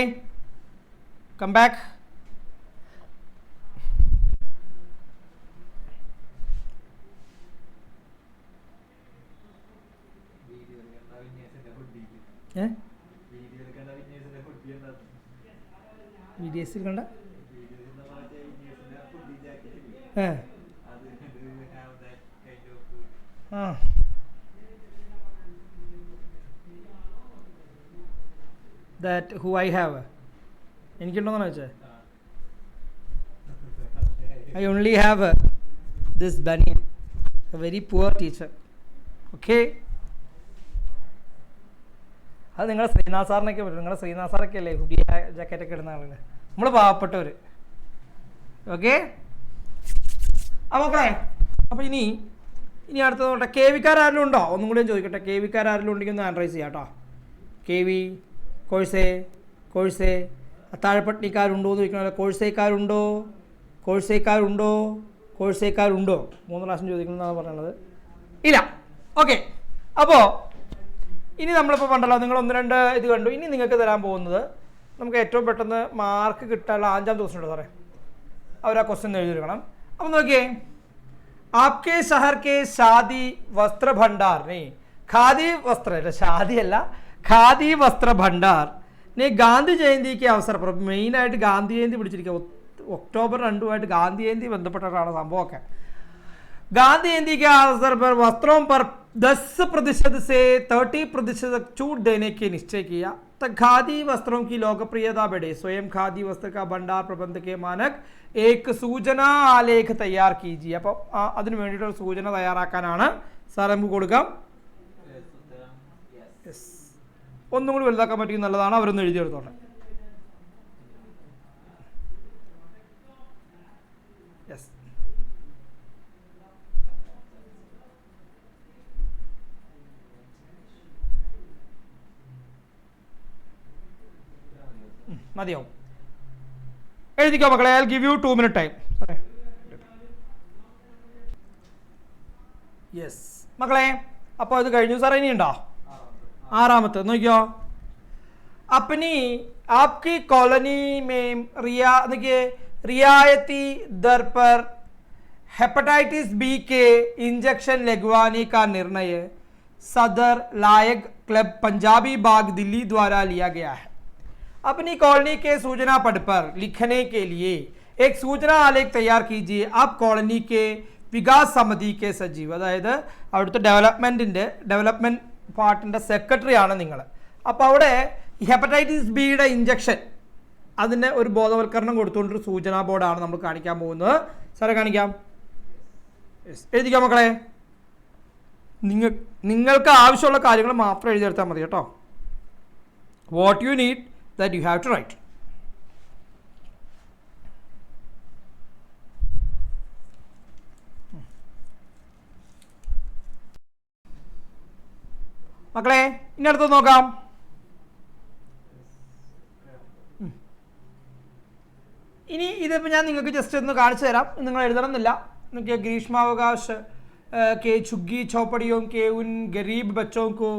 കം ബാക്ക്. വീഡിയോസിൽ കണ്ട that who I have, എനിക്കുണ്ടോന്നാണ് വെച്ചത്. I only have this banian, a very poor teacher. Okay, അത് നിങ്ങളുടെ ശ്രീനാഥ് സാറിനൊക്കെ പറ്റും. നിങ്ങളുടെ ശ്രീനാഥ് സാറൊക്കെ അല്ലേ ഹുഡി ജാക്കറ്റൊക്കെ ഇടുന്ന ആളുകൾ, നമ്മൾ പാവപ്പെട്ടവർ. ഓക്കെ, അപ്പോൾ ഇനി അടുത്തത് നോട്ടെ, കെ വിക്കാരെങ്കിലും ഉണ്ടോ? ഒന്നും കൂടി ചോദിക്കട്ടെ, കെ വിക്കാരെങ്കിലും ഉണ്ടെങ്കിൽ ഒന്ന് ആൻഡ്രൈസ് ചെയ്യാം കേട്ടോ. കെ വി, കോഴ്സേ അത്താഴപ്പട്ടിക്കാരുണ്ടോ എന്ന് ചോദിക്കണമല്ലോ. കോഴ്സേക്കാരുണ്ടോ 3 പ്രാവശ്യം ചോദിക്കണമെന്നാണ് പറയുന്നത്. ഇല്ല. ഓക്കെ, അപ്പോൾ ഇനി നമ്മളിപ്പോൾ കണ്ടല്ലോ, നിങ്ങൾ 1-2 ഇത് കണ്ടു. ഇനി നിങ്ങൾക്ക് തരാൻ പോകുന്നത്, നമുക്ക് ഏറ്റവും പെട്ടെന്ന് മാർക്ക് കിട്ടാനുള്ള 5-ാം ദിവസം ഉണ്ട് സാറേ, അവർ ആ ക്വസ്റ്റ്യൻ എഴുതിയെടുക്കണം. അപ്പോൾ നോക്കിയേ, आपके शहर के शादी वस्त्र भंडार नहीं, खादी वस्त्र शादी अല്ല, खादी वस्त्र भंडार ने गांधी जयंती के अवसर पर, മെയിനായിട്ട് ഗാന്ധി ജയന്തി പിടിച്ചിരിക്കുക, ഒക്ടോബർ 2 ഗാന്ധി ജയന്തി ബന്ധപ്പെട്ടിട്ടാണ് സംഭവമൊക്കെ. गांधी जयंती के अवसर पर वस्त्रों पर 10% से 30% तक छूट देने की निश्चय किया, तब खादी वस्त्रों की लोकप्रियता बढ़े। स्वयं खादी वस्त्र का भंडार प्रबंध के मानक एक सूचना आलेख तैयार कीजिए. അപ്പോൾ അതിനു വേണ്ടിയിട്ട് സൂചന തയ്യാറാക്കാനാണ് സാർ നമുക്ക് കൊടുക്കാം. ഒന്നും കൂടി വലുതാക്കാൻ പറ്റിയ നല്ലതാണ്, അവരൊന്ന് എഴുതിയെടുത്തോട്ടെ. യെസ്, മതിയോ? എഴുതിക്കോ മക്കളെ. I will give you 2 minute time. Yes മക്കളെ, അപ്പോൾ ഇത് കഴിഞ്ഞു. സാറേ ഇനിയുണ്ടോ? ആറാമത്തെ നോക്കിയോ. अपनी आपकी कॉलोनी में रियायती दर पर हेपेटाइटिस बी के इंजेक्शन लगवाने का निर्णय सदर लायक क्लब पंजाबी बाग दिल्ली द्वारा लिया गया है. अपनी कॉलोनी के सूचना पट पर लिखने के लिए एक सूचना आलेख तैयार कीजिए. आप कॉलोनी के विकास समिति के सचिव, അതായത് അവിടുത്തെ ഡെവലപ്മെൻറ്റ് പാർട്ടിൻ്റെ സെക്രട്ടറി ആണ് നിങ്ങൾ. അപ്പോൾ അവിടെ ഹെപ്പറ്റൈറ്റിസ് ബിയുടെ ഇഞ്ചക്ഷൻ അതിന് ഒരു ബോധവൽക്കരണം കൊടുത്തുകൊണ്ടൊരു സൂചനാ ബോർഡാണ് നമ്മൾ കാണിക്കാൻ പോകുന്നത്. സാറേ കാണിക്കാം. എഴുതിക്കാം മക്കളെ. നിങ്ങൾക്ക് ആവശ്യമുള്ള കാര്യങ്ങൾ മാത്രം എഴുതിയെടുത്താൽ മതി കേട്ടോ. What you need that you have to write. മക്കളെ ഇനി അടുത്ത് നോക്കാം. ഇനി ഇതിപ്പോൾ ഞാൻ നിങ്ങൾക്ക് ജസ്റ്റ് ഒന്ന് കാണിച്ചു തരാം, നിങ്ങൾ എഴുതണമെന്നില്ല. നോക്കിയ ग्रीष्मावकाश के झुग्गी झोपड़ियों के उन गरीब बच्चों को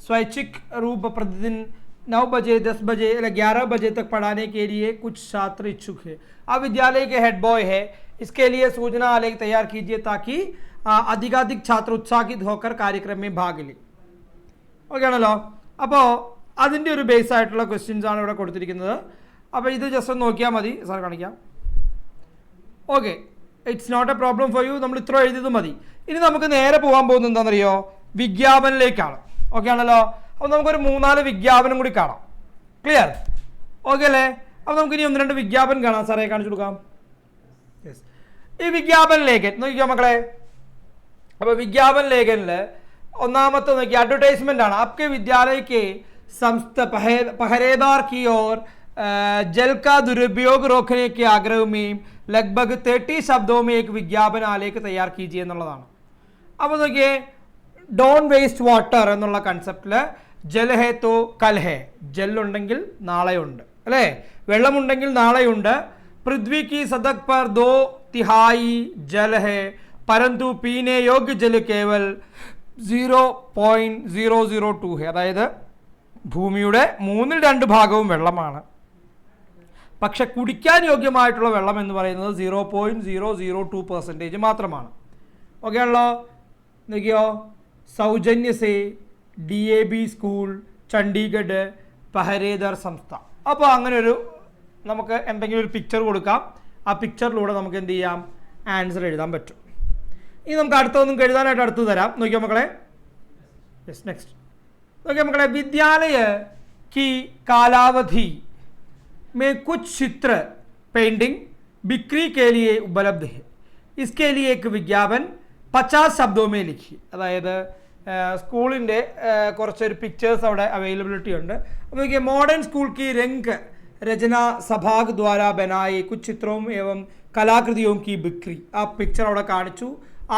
स्वैच्छिक रूप प्रतिदिन 9 बजे 10 बजे 11 बजे तक पढ़ाने के लिए कुछ छात्र इच्छुक है. आप विद्यालय के हेड बॉय है, इसके लिए सूचना आलेख तैयार कीजिए ताकि अधिकाधिक छात्र उत्साहित होकर कार्यक्रम में भाग लें. ഓക്കെ ആണല്ലോ. അപ്പോൾ അതിൻ്റെ ഒരു ബേസ് ആയിട്ടുള്ള ക്വസ്റ്റ്യൻസ് ആണ് ഇവിടെ കൊടുത്തിരിക്കുന്നത്. അപ്പോൾ ഇത് ജസ്റ്റ് ഒന്ന് നോക്കിയാൽ മതി. സാർ കാണിക്കാം. Okay, it's not a problem for you. നമ്മൾ ഇത്ര എഴുതിയത് മതി. ഇനി നമുക്ക് നേരെ പോകാൻ പോകുന്നത് എന്താണെന്നറിയോ? വിജ്ഞാപനത്തിലേക്കാണ്. ഓക്കെ ആണല്ലോ. അപ്പോൾ നമുക്കൊരു 3-4 വിജ്ഞാപനം കൂടി കാണാം. ക്ലിയർ? ഓക്കെ അല്ലേ? അപ്പോൾ നമുക്ക് ഇനി 1-2 വിജ്ഞാപനം കാണാം. സാറേ കാണിച്ചു കൊടുക്കാം. യെസ്, ഈ വിജ്ഞാപന ലേഖൻ നോക്കിയോ മക്കളെ. അപ്പോൾ വിജ്ഞാപന ലേഖനിൽ ഒന്നാമത്തെ നോക്കി അഡ്വർടൈസ്മെൻ്റ് ആണ്. आपके विद्यालय के संस्था पहरेदार की ओर जल का दुरुपयोग रोकने के आग्रह में लगभग 30 शब्दों में एक विज्ञापन आलेख तैयार कीजिए എന്നുള്ളതാണ്. അപ്പോൾ നോക്കിയേ, ഡോൺ വേസ്റ്റ് വാട്ടർ എന്നുള്ള കൺസെപ്റ്റിൽ ജൽ ഹേ തോ കൽ ഹേ, ജല്ലുണ്ടെങ്കിൽ നാളെയുണ്ട് അല്ലേ, വെള്ളമുണ്ടെങ്കിൽ നാളെയുണ്ട്. പൃഥ്വി की सतह पर 2/3 जल है परंतु पीने योग्य जल केवल 0.002 है. അതായത് ഭൂമിയുടെ 3/2 ഭാഗവും വെള്ളമാണ്, പക്ഷെ കുടിക്കാൻ യോഗ്യമായിട്ടുള്ള വെള്ളം എന്ന് പറയുന്നത് 0.002% മാത്രമാണ്. ഓക്കെ ആണല്ലോ. നോക്കിയോ, സൗജന്യ സേ DAB സ്കൂൾ ചണ്ഡീഗഡ് പഹരേദർ സംസ്ഥ. അപ്പോൾ അങ്ങനെ ഒരു നമുക്ക് എന്തെങ്കിലും ഒരു പിക്ചർ കൊടുക്കാം. ആ പിക്ചറിലൂടെ നമുക്ക് എന്ത് ചെയ്യാം? ആൻസർ എഴുതാൻ പറ്റും. ഇനി നമുക്ക് അടുത്തൊന്നും എഴുതാനായിട്ട് അടുത്ത് തരാം. നോക്കിയോ മക്കളെ. യെസ്, നെക്സ്റ്റ് നോക്കിയോ മക്കളെ. വിദ്യാലയ की कालावधि में कुछ चित्र पेंटिंग बिक्री के लिए उपलब्ध है. इसके लिए एक विज्ञापन 50 शब्दों में लिखी. അതായത് സ്കൂളിൻ്റെ കുറച്ചൊരു പിക്ചേഴ്സ് അവിടെ അവൈലബിലിറ്റി ഉണ്ട്. അപ്പോൾ देखिए, मॉडर्न स्कूल की रंग रचना सभाग द्वारा बनाए कुछ चित्रों एवं कलाकृतियों की बिक्री. ആ പിക്ചർ അവിടെ കാണിച്ചു.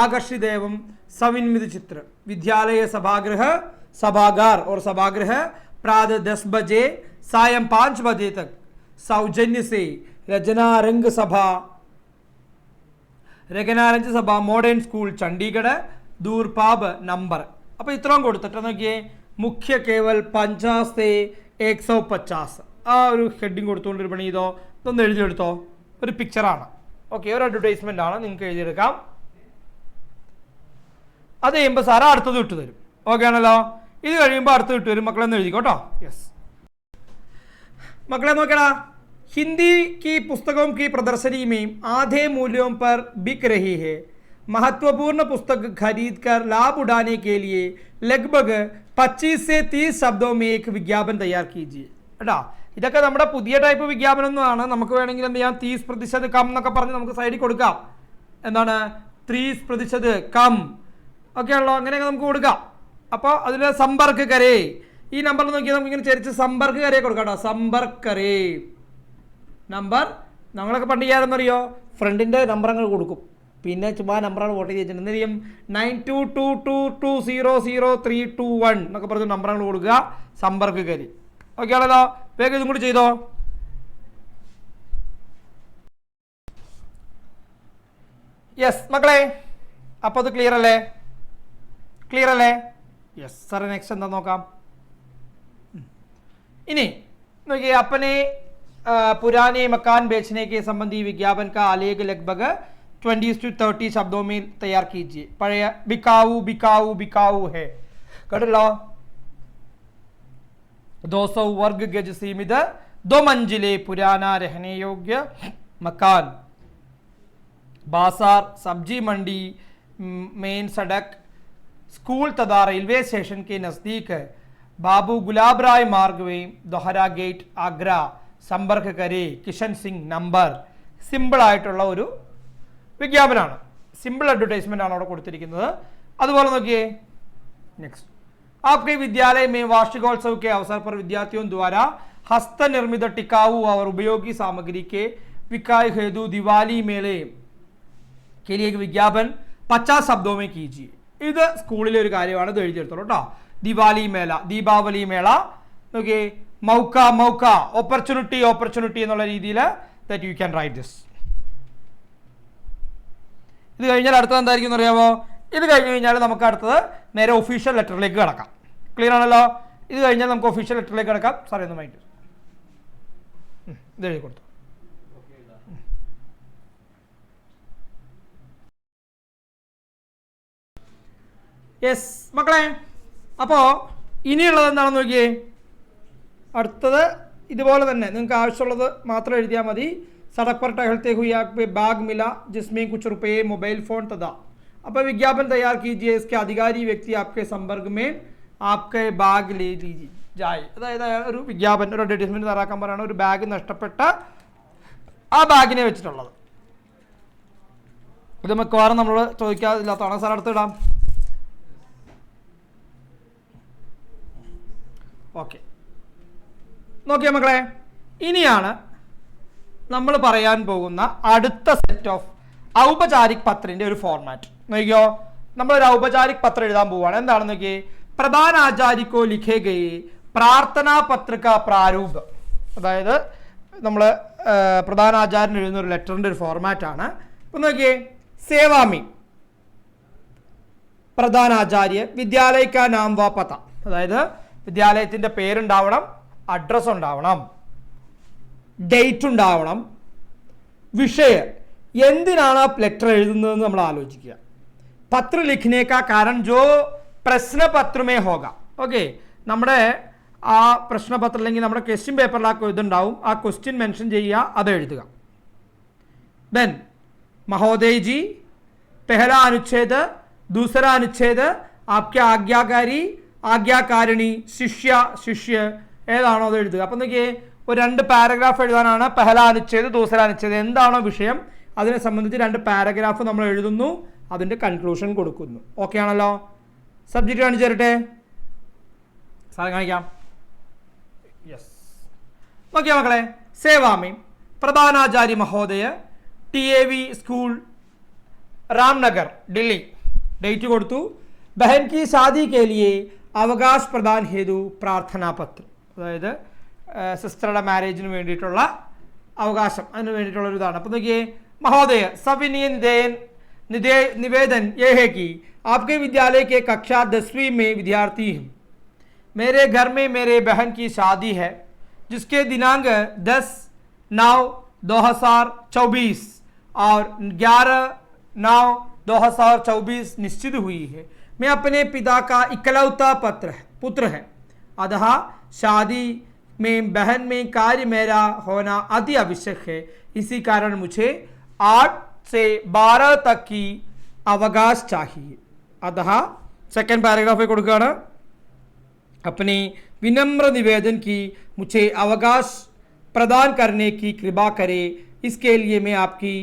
आकर्षित एवं सविन्मित चित्र. विद्यालय सभागृह सभागार और सभागृह प्रातः 10 बजे सायं 5 बजे तक सौजन्य से रचनारंग सभा मॉडर्न स्कूल चंडीगढ़ दूरपाब नंबर. അപ്പോൾ ഇത്രയും കൊടുത്തിട്ട് നോക്കിയേ, മുഖ്യ കേവൽ 50 से 150 ആ ഒരു ഹെഡിങ് കൊടുത്തുകൊണ്ടൊരു പണി ചെയ്തോ. ഇതൊന്ന് എഴുതിയെടുത്തോ. ഒരു പിക്ചറാണ്. ഓക്കെ, ഒരു അഡ്വർടൈസ്മെൻ്റ് ആണ്, നിങ്ങൾക്ക് എഴുതിയെടുക്കാം. അത് കഴിയുമ്പോൾ സാറ് അടുത്തത് ഇട്ട് തരും. ഓക്കെ ആണല്ലോ. ഇത് കഴിയുമ്പോൾ അടുത്തത് ഇട്ട് തരും. മക്കളെന്ന് എഴുതിക്കോട്ടോ. യെസ് मकड़े नोकड़ा. हिंदी की पुस्तकों की प्रदर्शनी में आधे मूल्यों पर बिक रही है. महत्वपूर्ण पुस्तक खरीद कर लाभ उठाने के लिए लगभग 25 से 30 शब्दों में एक विज्ञापन तैयार कीजिए കേട്ടോ. ഇതൊക്കെ നമ്മുടെ പുതിയ ടൈപ്പ് വിജ്ഞാപനം ഒന്നുമാണ്. നമുക്ക് വേണമെങ്കിൽ എന്ത് ചെയ്യാം, 30% കം എന്നൊക്കെ പറഞ്ഞ് നമുക്ക് സൈഡിൽ കൊടുക്കാം. എന്താണ് 30% കം ഒക്കെ ആണല്ലോ, അങ്ങനെയൊക്കെ നമുക്ക് കൊടുക്കാം. അപ്പോൾ അതിൽ സമ്പർക്ക് കരേ, ഈ നമ്പറിൽ നോക്കിയാൽ നമുക്ക് ഇങ്ങനെ ചരിച്ച് സമ്പർക്ക് കരയെ കൊടുക്കാം കേട്ടോ. സമ്പർക്ക് കരേ നമ്പർ നമ്മളൊക്കെ പണ്ട് ചെയ്യാറെന്നറിയോ, ഫ്രണ്ടിൻ്റെ നമ്പർ അങ്ങ് കൊടുക്കും, പിന്നെ ചുമ്മാ നമ്പറാണ് വോട്ട് ചെയ്ത് വെച്ചിട്ടുണ്ട്. എന്ത് ചെയ്യും, 9222200321 എന്നൊക്കെ പറഞ്ഞ് നമ്പറുകൾ കൊടുക്കുക, സമ്പർക്ക് കരി. ഓക്കെ ആണല്ലോ, വേഗം ഇതും കൂടി ചെയ്തോ. യെസ് മക്കളെ, അപ്പോൾ അത് ക്ലിയർ അല്ലേ? ക്ലിയർ അല്ലേ? യെസ് സാറേ. നെക്സ്റ്റ് എന്താ നോക്കാം. ഇനി നോക്കിए, अपने पुराने मकान बेचने के संबंधी विज्ञापन का आलेख लगभग 20 से 30 शब्दों में तैयार कीजिए. पढ़े, बिकाऊ बिकाऊ बिकाऊ है കേട്ടല്ലോ. 200 वर्ग गज सीमित 2 मंजिले पुराना रहने योग्य मकान, बाजार, सब्जी मंडी, मेन सड़क, स्कूल तथा रेलवे स्टेशन के नज़दीक है. बाबू गुलाब राय मार्ग में, दोहरा गेट, आगरा. സമ്പർക്ക് കരേ, കിഷൻ സിംഗ് നമ്പർ. സിമ്പിളായിട്ടുള്ള ഒരു വിജ്ഞാപനമാണ്, സിമ്പിൾ അഡ്വർടൈസ്മെൻ്റ് ആണ് അവിടെ കൊടുത്തിരിക്കുന്നത്. അതുപോലെ നോക്കിയേ നെക്സ്റ്റ്. आपके विद्यालय में वार्षिकोत्सव के अवसर पर विद्यार्थियों द्वारा हस्तनिर्मित टिकाऊ और उपयोगी सामग्री के विक्रय हेतु दिवाली मेले के लिए एक विज्ञापन 50 शब्दों में कीजिए. ഇത് സ്കൂളിലെ ഒരു കാര്യമാണ്, ഇത് എഴുതിയെടുത്തോളൂ കേട്ടോ. ദിവാലി മേള, ദീപാവലി മേള. നോക്കിയേ, മൗക്ക മൗക്ക, ഓപ്പർച്യൂണിറ്റി ഓപ്പർച്യൂണിറ്റി എന്നുള്ള രീതിയിൽ that you can write this. ഇത് കഴിഞ്ഞാൽ അടുത്തത് എന്തായിരിക്കും എന്ന് അറിയാമോ? ഇത് കഴിഞ്ഞ് കഴിഞ്ഞാൽ നമുക്ക് അടുത്തത് നേരെ ഒഫീഷ്യൽ ലെറ്ററിലേക്ക് കിടക്കാം. ക്ലിയർ ആണല്ലോ? ഇത് കഴിഞ്ഞാൽ നമുക്ക് ഒഫീഷ്യൽ ലെറ്ററിലേക്ക് കിടക്കാം. സാറേ ഒന്ന് മൈൻഡ് ഇത് എഴുതി കൊടുത്തു. യെസ് മക്കളെ, അപ്പോൾ ഇനിയുള്ളത് എന്താണെന്ന് നോക്കിയേ. അടുത്തത് ഇതുപോലെ തന്നെ നിങ്ങൾക്ക് ആവശ്യമുള്ളത് മാത്രം എഴുതിയാൽ മതി. सड़क पर टहलते हुए आपको बैग मिला जिसमें कुछ रुपए, मोबाइल फ़ोन तथा. അപ്പോൾ വിജ്ഞാപൻ തയ്യാർ കീജിए, इसके अधिकारी व्यक्ति आपके संपर्क में आपके ബാഗ് ले लीजिए जाए. അതായത് ഒരു വിജ്ഞാപനം, ഒരു അഡ്വർടൈസ്മെൻറ്റ് തയ്യാറാക്കാൻ പറയുകയാണ്. ഒരു ബാഗ് നഷ്ടപ്പെട്ട ആ ബാഗിനെ വെച്ചിട്ടുള്ളത്. ഇത് മിക്കവാറും നമ്മൾ ചോദിക്കാതില്ലാത്തതാണ്. സാർ അടുത്തിടാം. ഓക്കെ, നോക്കിയാൽ മക്കളെ, ഇനിയാണ് നമ്മൾ പറയാൻ പോകുന്ന അടുത്ത സെറ്റ് ഓഫ് ഔപചാരിക് പത്രിൻ്റെ ഒരു ഫോർമാറ്റ്. നോക്കിയോ, നമ്മളൊരു ഔപചാരിക് പത്രം എഴുതാൻ പോവുകയാണ്. എന്താണെന്ന് നോക്കിയേ, പ്രധാന ആചാര്യക്കോ ലിഖേ ഗയേ പ്രാർത്ഥനാ പത്രിക പ്രാരൂപ്. അതായത് നമ്മൾ പ്രധാന ആചാര്യൻ എഴുതുന്ന ഒരു ലെറ്ററിൻ്റെ ഒരു ഫോർമാറ്റാണ്. അപ്പം നോക്കിയേ, സേവാമി പ്രധാനാചാര്യ വിദ്യാലയക്ക നാം വാ പത. അതായത് വിദ്യാലയത്തിൻ്റെ പേരുണ്ടാവണം, അഡ്രസ്സ് ഉണ്ടാവണം, ഡേറ്റ് ഉണ്ടാവണം, വിഷയം എന്തിനാണ് ആ ലെറ്റർ എഴുതുന്നതെന്ന് നമ്മൾ ആലോചിക്കുക. പത്ര ലിഖ്നെ കാ കാരണം ജോ പ്രശ്നപത്രമേ ഹോഗ. ഓക്കെ, നമ്മുടെ ആ പ്രശ്നപത്രം അല്ലെങ്കിൽ നമ്മുടെ ക്വസ്റ്റ്യൻ പേപ്പറിൽ ആ ഇതുണ്ടാവും, ആ ക്വസ്റ്റ്യൻ മെൻഷൻ ചെയ്യുക, അത് എഴുതുക. ദെൻ മഹോദയ് ജി പെഹല അനുച്ഛേദ്, ദൂസര അനുച്ഛേദ്, ആപ്കെ ആജ്ഞാകാരി, ആജ്ഞാകാരിണി, ശിഷ്യ, ശിഷ്യ ഏതാണോ അത് എഴുതുക. അപ്പം നോക്കിയേ, ഒരു 2 പാരഗ്രാഫ് എഴുതാനാണ്. പെഹല അനുച്ഛേദ്, ദൂസര അനുച്ഛേദ്, എന്താണോ വിഷയം അതിനെ സംബന്ധിച്ച് 2 പാരഗ്രാഫ് നമ്മൾ എഴുതുന്നു, അതിൻ്റെ കൺക്ലൂഷൻ കൊടുക്കുന്നു. ഓക്കെ ആണല്ലോ? സബ്ജക്റ്റ് കാണിച്ചു തരട്ടെ, സാധനം കാണിക്കാം. യെസ്, നോക്കിയാ മക്കളെ, സേവാമി പ്രധാനാചാര്യ മഹോദയ TAV school Ramnagar Delhi. Date കൊടുത്തു. बहन की शादी के लिए അവകാശ പ്രദാൻ ഹേതു പ്രാർത്ഥനാ പത്രം. അതായത് സിസ്റ്ററുടെ മാരേജിന് വേണ്ടിയിട്ടുള്ള അവകാശം, അതിന് വേണ്ടിയിട്ടുള്ള ഒരു ഇതാണ്. അപ്പോൾ നോക്കിയേ, महोदय सविनय निवेदन ये है कि आपके विद्यालय के कक्षा 10वीं में विद्यार्थी हैं. मेरे घर में मेरे बहन की शादी है जिसके दिनांक 10/9/2024 और 11/9/2024 निश्चित हुई है. मैं अपने पिता का इकलौता पुत्र है, अतः शादी में बहन में कार्य मेरा होना अति आवश्यक है. इसी कारण मुझे 8 से 12 तक की അവകാശ चाहिए. अतः सेकंड पैराग्राफ में കൊടുക്കുകയാണ് अपनी विनम्र निवेदन की मुझे अवकाश प्रदान करने की कृपा करे, इसके लिए मैं आपकी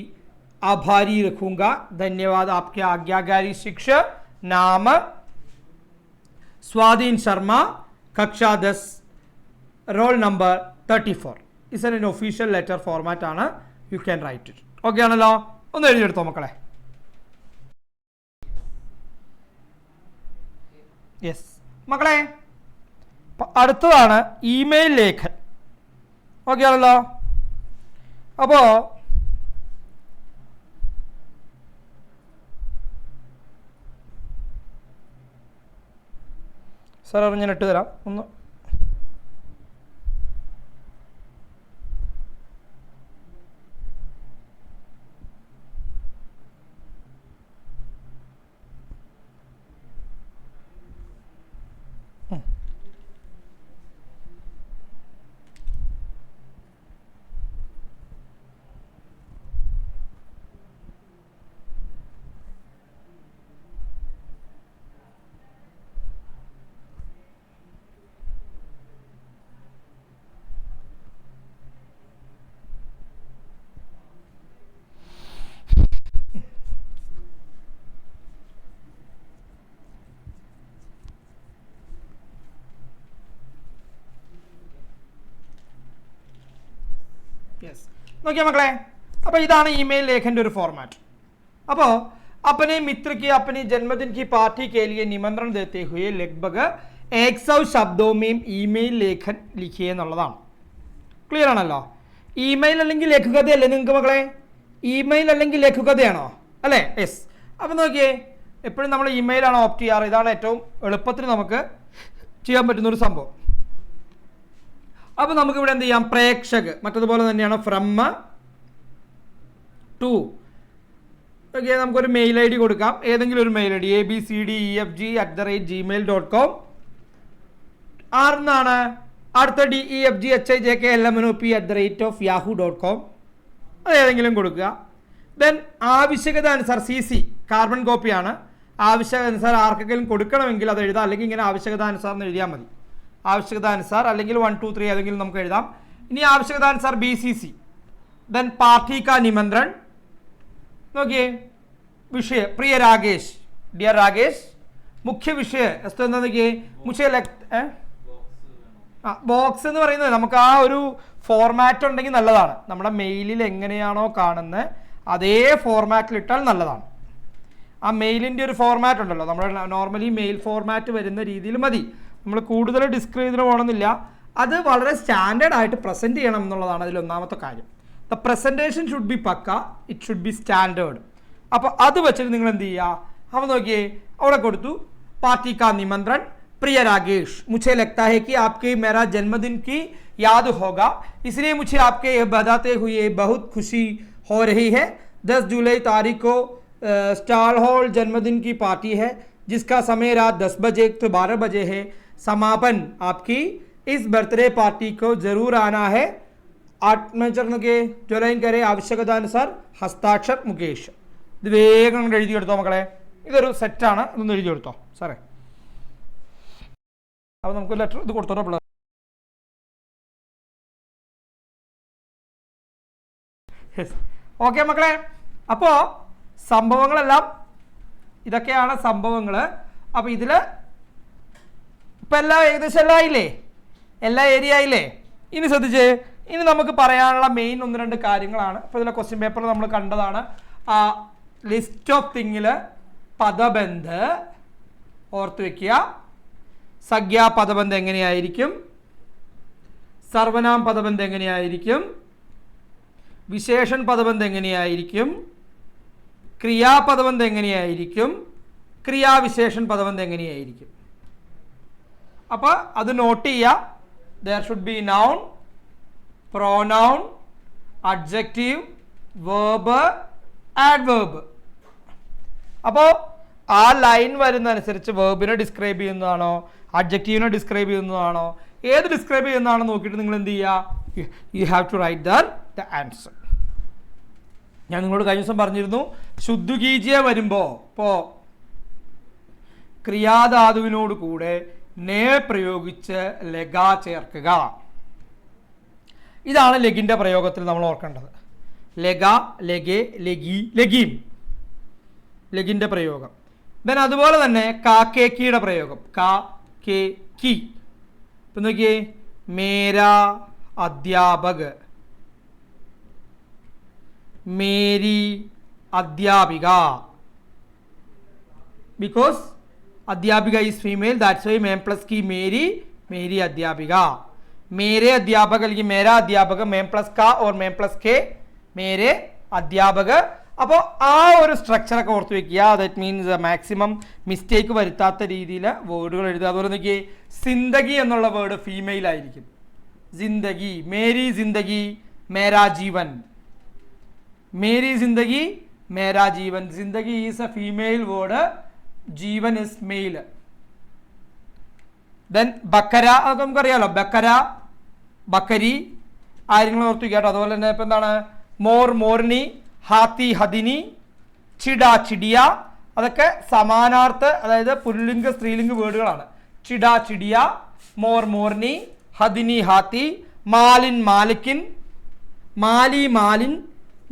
आभारी रखूंगा. धन्यवाद. आपके आज्ञाकारी शिक्षक नाम स्वाधीन शर्मा, कक्षा 10, रोल नंबर 34. इस एन ऑफिशियल लेटर फॉर्മാറ്റ് ആണ്. You can write it. Okay ആണല്ലോ? ഒന്ന് എഴുതിയെടുത്തോ മക്കളെ. യെസ് മക്കളെ, അടുത്തതാണ് ഇമെയിൽ ലേഖൻ. ഓക്കെ ആണല്ലോ? അപ്പോൾ സാർ ഞാൻ ഇട്ട് തരാം ഒന്ന്. യെസ് നോക്കിയാൽ മക്കളെ, അപ്പോൾ ഇതാണ് ഇമെയിൽ लेखन ഒരു ഫോർമാറ്റ്. അപ്പോൾ अपने मित्र की अपने जन्मदिन की पार्टी के लिए निमंत्रण देते हुए लगभग 100 शब्दों में ईमेल लेखन लिखिए എന്നുള്ളതാണ്. ക്ലിയർ ആണല്ലോ? ഇമെയിൽ അല്ലെങ്കിൽ ലഘുകഥയല്ലേ നിങ്ങൾക്ക് മക്കളെ? ഇമെയിൽ അല്ലെങ്കിൽ ലഘുകഥയാണോ അല്ലേ? യെസ്. അപ്പോൾ നോക്കിയേ, എപ്പോഴും നമ്മൾ ഇമെയിലാണ് ഓപ്റ്റ് ചെയ്യാറ്. ഇതാണ് ഏറ്റവും എളുപ്പത്തിൽ നമുക്ക് ചെയ്യാൻ പറ്റുന്നൊരു സംഭവം. അപ്പോൾ നമുക്കിവിടെ എന്ത് ചെയ്യാം? പ്രേക്ഷക് മറ്റതുപോലെ തന്നെയാണ് ഫ്രം ടു. ഓക്കെ, നമുക്കൊരു മെയിൽ ഐ ഡി കൊടുക്കാം. ഏതെങ്കിലും ഒരു മെയിൽ ഐ ഡി abcdefg@gmail.com. ആർന്നാണ് അടുത്ത DEFGHIJKLMNOP@yahoo.com. അത് ഏതെങ്കിലും കൊടുക്കുക. ദെൻ ആവശ്യകത അനുസാരം CC കാർബൺ കോപ്പിയാണ്. ആവശ്യകത അനുസാരം ആർക്കെങ്കിലും കൊടുക്കണമെങ്കിൽ അത് എഴുതാം, അല്ലെങ്കിൽ ഇങ്ങനെ ആവശ്യകത അനുസാരം എഴുതിയാൽ മതി. ആവശ്യകത അനുസാർ അല്ലെങ്കിൽ 1 2 3 ഏതെങ്കിലും നമുക്ക് എഴുതാം. ഇനി ആവശ്യകത അനുസാർ BCC. ദെൻ പാർട്ടി കാ നിമന്ത്രൺ. നോക്കിയേ, വിഷയ പ്രിയ രാകേഷ്, ഡിയർ രാകേഷ്. മുഖ്യ വിഷയ എന്താ നോക്കിയേ, മുഖ്യ ബോക്സ് എന്ന് പറയുന്നത് നമുക്ക് ആ ഒരു ഫോർമാറ്റ് ഉണ്ടെങ്കിൽ നല്ലതാണ്. നമ്മുടെ മെയിലിൽ എങ്ങനെയാണോ കാണുന്നത് അതേ ഫോർമാറ്റിൽ ഇട്ടാൽ നല്ലതാണ്. ആ മെയിലിൻ്റെ ഒരു ഫോർമാറ്റ് ഉണ്ടല്ലോ, നമ്മുടെ നോർമലി മെയിൽ ഫോർമാറ്റ് വരുന്ന രീതിയിൽ മതി. നമ്മൾ കൂടുതൽ ഡിസ്ക്രൈബ് ചെയ്ത് പോകണമെന്നില്ല. അത് വളരെ സ്റ്റാൻഡേർഡ് ആയിട്ട് പ്രസൻറ്റ് ചെയ്യണം എന്നുള്ളതാണ് അതിൽ ഒന്നാമത്തെ കാര്യം. The presentation should be pucca, it should be standard. അപ്പോൾ അത് വെച്ചിട്ട് നിങ്ങൾ എന്ത് ചെയ്യുക? അപ്പോൾ നോക്കിയേ, അവിടെ കൊടുത്തു പാർട്ടി കാ നിമന്ത്രൺ, प्रिय राकेश, मुझे लगता है कि आपके मेरा जन्मदिन की याद होगा, इसलिए मुझे आपके बताते हुए बहुत खुशी हो रही है. 10 जुलाई तारीख को स्टार हॉल जन्मदिन की पार्टी है, जिसका समय रात 10 बजे तो 12 बजे है. समापन आपकी इस बर्थडे पार्टी को ज़रूर आना है. आत्मचरण के ज्वाइन करें आवश्यकतानुसार हस्ताक्षर मुकेश. ഇത് വേഗം എഴുതിയെടുത്തോ മക്കളെ. ഇതൊരു സെറ്റാണ്, ഇതൊന്ന് എഴുതിയെടുത്തോ സാറേ. അപ്പോൾ നമുക്ക് ലെറ്റർ ഇത് കൊടുത്തോട്ടോ പിള്ളേർ. ഓക്കെ മക്കളെ, അപ്പോൾ സംഭവങ്ങളെല്ലാം ഇതൊക്കെയാണ് സംഭവങ്ങൾ. അപ്പോൾ ഇതിൽ ഇപ്പം എല്ലാം ഏകദേശം എല്ലാം ആയില്ലേ? എല്ലാ ഏരിയ ആയില്ലേ? ഇനി ശ്രദ്ധിച്ചേ, ഇനി നമുക്ക് പറയാനുള്ള മെയിൻ 1-2 കാര്യങ്ങളാണ്. അപ്പോൾ ഇതിലെ ക്വസ്റ്റ്യൻ പേപ്പറിൽ നമ്മൾ കണ്ടതാണ്. ആ ലിസ്റ്റ് ഓഫ് തിങ്ങിൽ പദബന്ധ് ഓർത്ത് വയ്ക്കുക. സംഖ്യാ പദബന്ധം എങ്ങനെയായിരിക്കും? സർവനാം പദബന്ധം എങ്ങനെയായിരിക്കും? വിശേഷൺ പദബന്ധം എങ്ങനെയായിരിക്കും? ക്രിയാപദബന്ധം എങ്ങനെയായിരിക്കും? ക്രിയാവിശേഷൺ പദബന്ധം എങ്ങനെയായിരിക്കും? അപ്പോൾ അത് നോട്ട് ചെയ്യുക. There should be noun, pronoun, adjective, verb, adverb. അപ്പോൾ ആ ലൈൻ വരുന്നതനുസരിച്ച് വേർബിനെ ഡിസ്ക്രൈബ് ചെയ്യുന്നതാണോ അഡ്ജക്റ്റീവിനെ ഡിസ്ക്രൈബ് ചെയ്യുന്നതാണോ ഏത് ഡിസ്ക്രൈബ് ചെയ്യുന്നതാണോ നോക്കിയിട്ട് നിങ്ങൾ എന്ത് ചെയ്യുക? You have to write the answer. ഞാൻ നിങ്ങളോട് കഴിഞ്ഞ ദിവസം പറഞ്ഞിരുന്നു ശുദ്ധുകീജിയ വരുമ്പോൾ ഇപ്പോൾ ക്രിയാധാതുവിനോട് കൂടെ നേ പ്രയോഗിച്ച് ലഗ ചേർക്കുക. ഇതാണ് ലഗിൻ്റെ പ്രയോഗത്തിൽ നമ്മൾ ഓർക്കേണ്ടത്. ലഗ, ലഗെ, ലഗി, ലഗീം, ലഗിൻ്റെ പ്രയോഗം. ദെൻ അതുപോലെ തന്നെ കാക്കേക്കിയുടെ പ്രയോഗം. കാ കെ കി. ഇപ്പം നോക്കിയേ, മേരാ അധ്യാപക്, മേരി അധ്യാപിക. ബിക്കോസ് അധ്യാപിക is female, that's why ma'am plus Ki Mary, Mary അധ്യാപിക. മേരെ അധ്യാപക അല്ലെങ്കിൽ മേരാ അധ്യാപക, മേം പ്ലസ് ക ഓർ മേം പ്ലസ് കെ, മേരെ അധ്യാപക. അപ്പോൾ ആ ഒരു സ്ട്രക്ചറൊക്കെ ഓർത്ത് വെക്കുക. ദാറ്റ് മീൻസ് മാക്സിമം മിസ്റ്റേക്ക് വരുത്താത്ത രീതിയിൽ വേർഡുകൾ എഴുതുക. അതുപോലെ നോക്കി, സിന്ദഗി എന്നുള്ള വേർഡ് ഫീമെയിൽ ആയിരിക്കും. ജിന്ദഗി, മേരി ജിന്ദഗി മേരാ ജീവൻ, മേരി ജിന്ദഗി മേരാ ജീവൻ. ജിന്ദഗി ഈസ് എ ഫീമെയിൽ വേർഡ്, ജീവൻ ഇസ് മെയിൽ. ദെൻ ബക്കര, അതൊക്കെ നമുക്കറിയാമല്ലോ. ബക്കര, ബക്കരി, കാര്യങ്ങൾ ഓർത്ത് കേട്ടോ. അതുപോലെ തന്നെ ഇപ്പം എന്താണ്, മോർ മോർണി, ഹാത്തി ഹദിനി, ചിഡ ചിഡിയ, അതൊക്കെ സമാനാർത്ഥ, അതായത് പുല്ലിംഗ സ്ത്രീലിംഗ വേർഡുകളാണ്. ചിഡ ചിഡിയ, മോർ മോർണി, ഹദിനി ഹാത്തി, മാലിൻ മാലിക്കിൻ, മാലി മാലിൻ,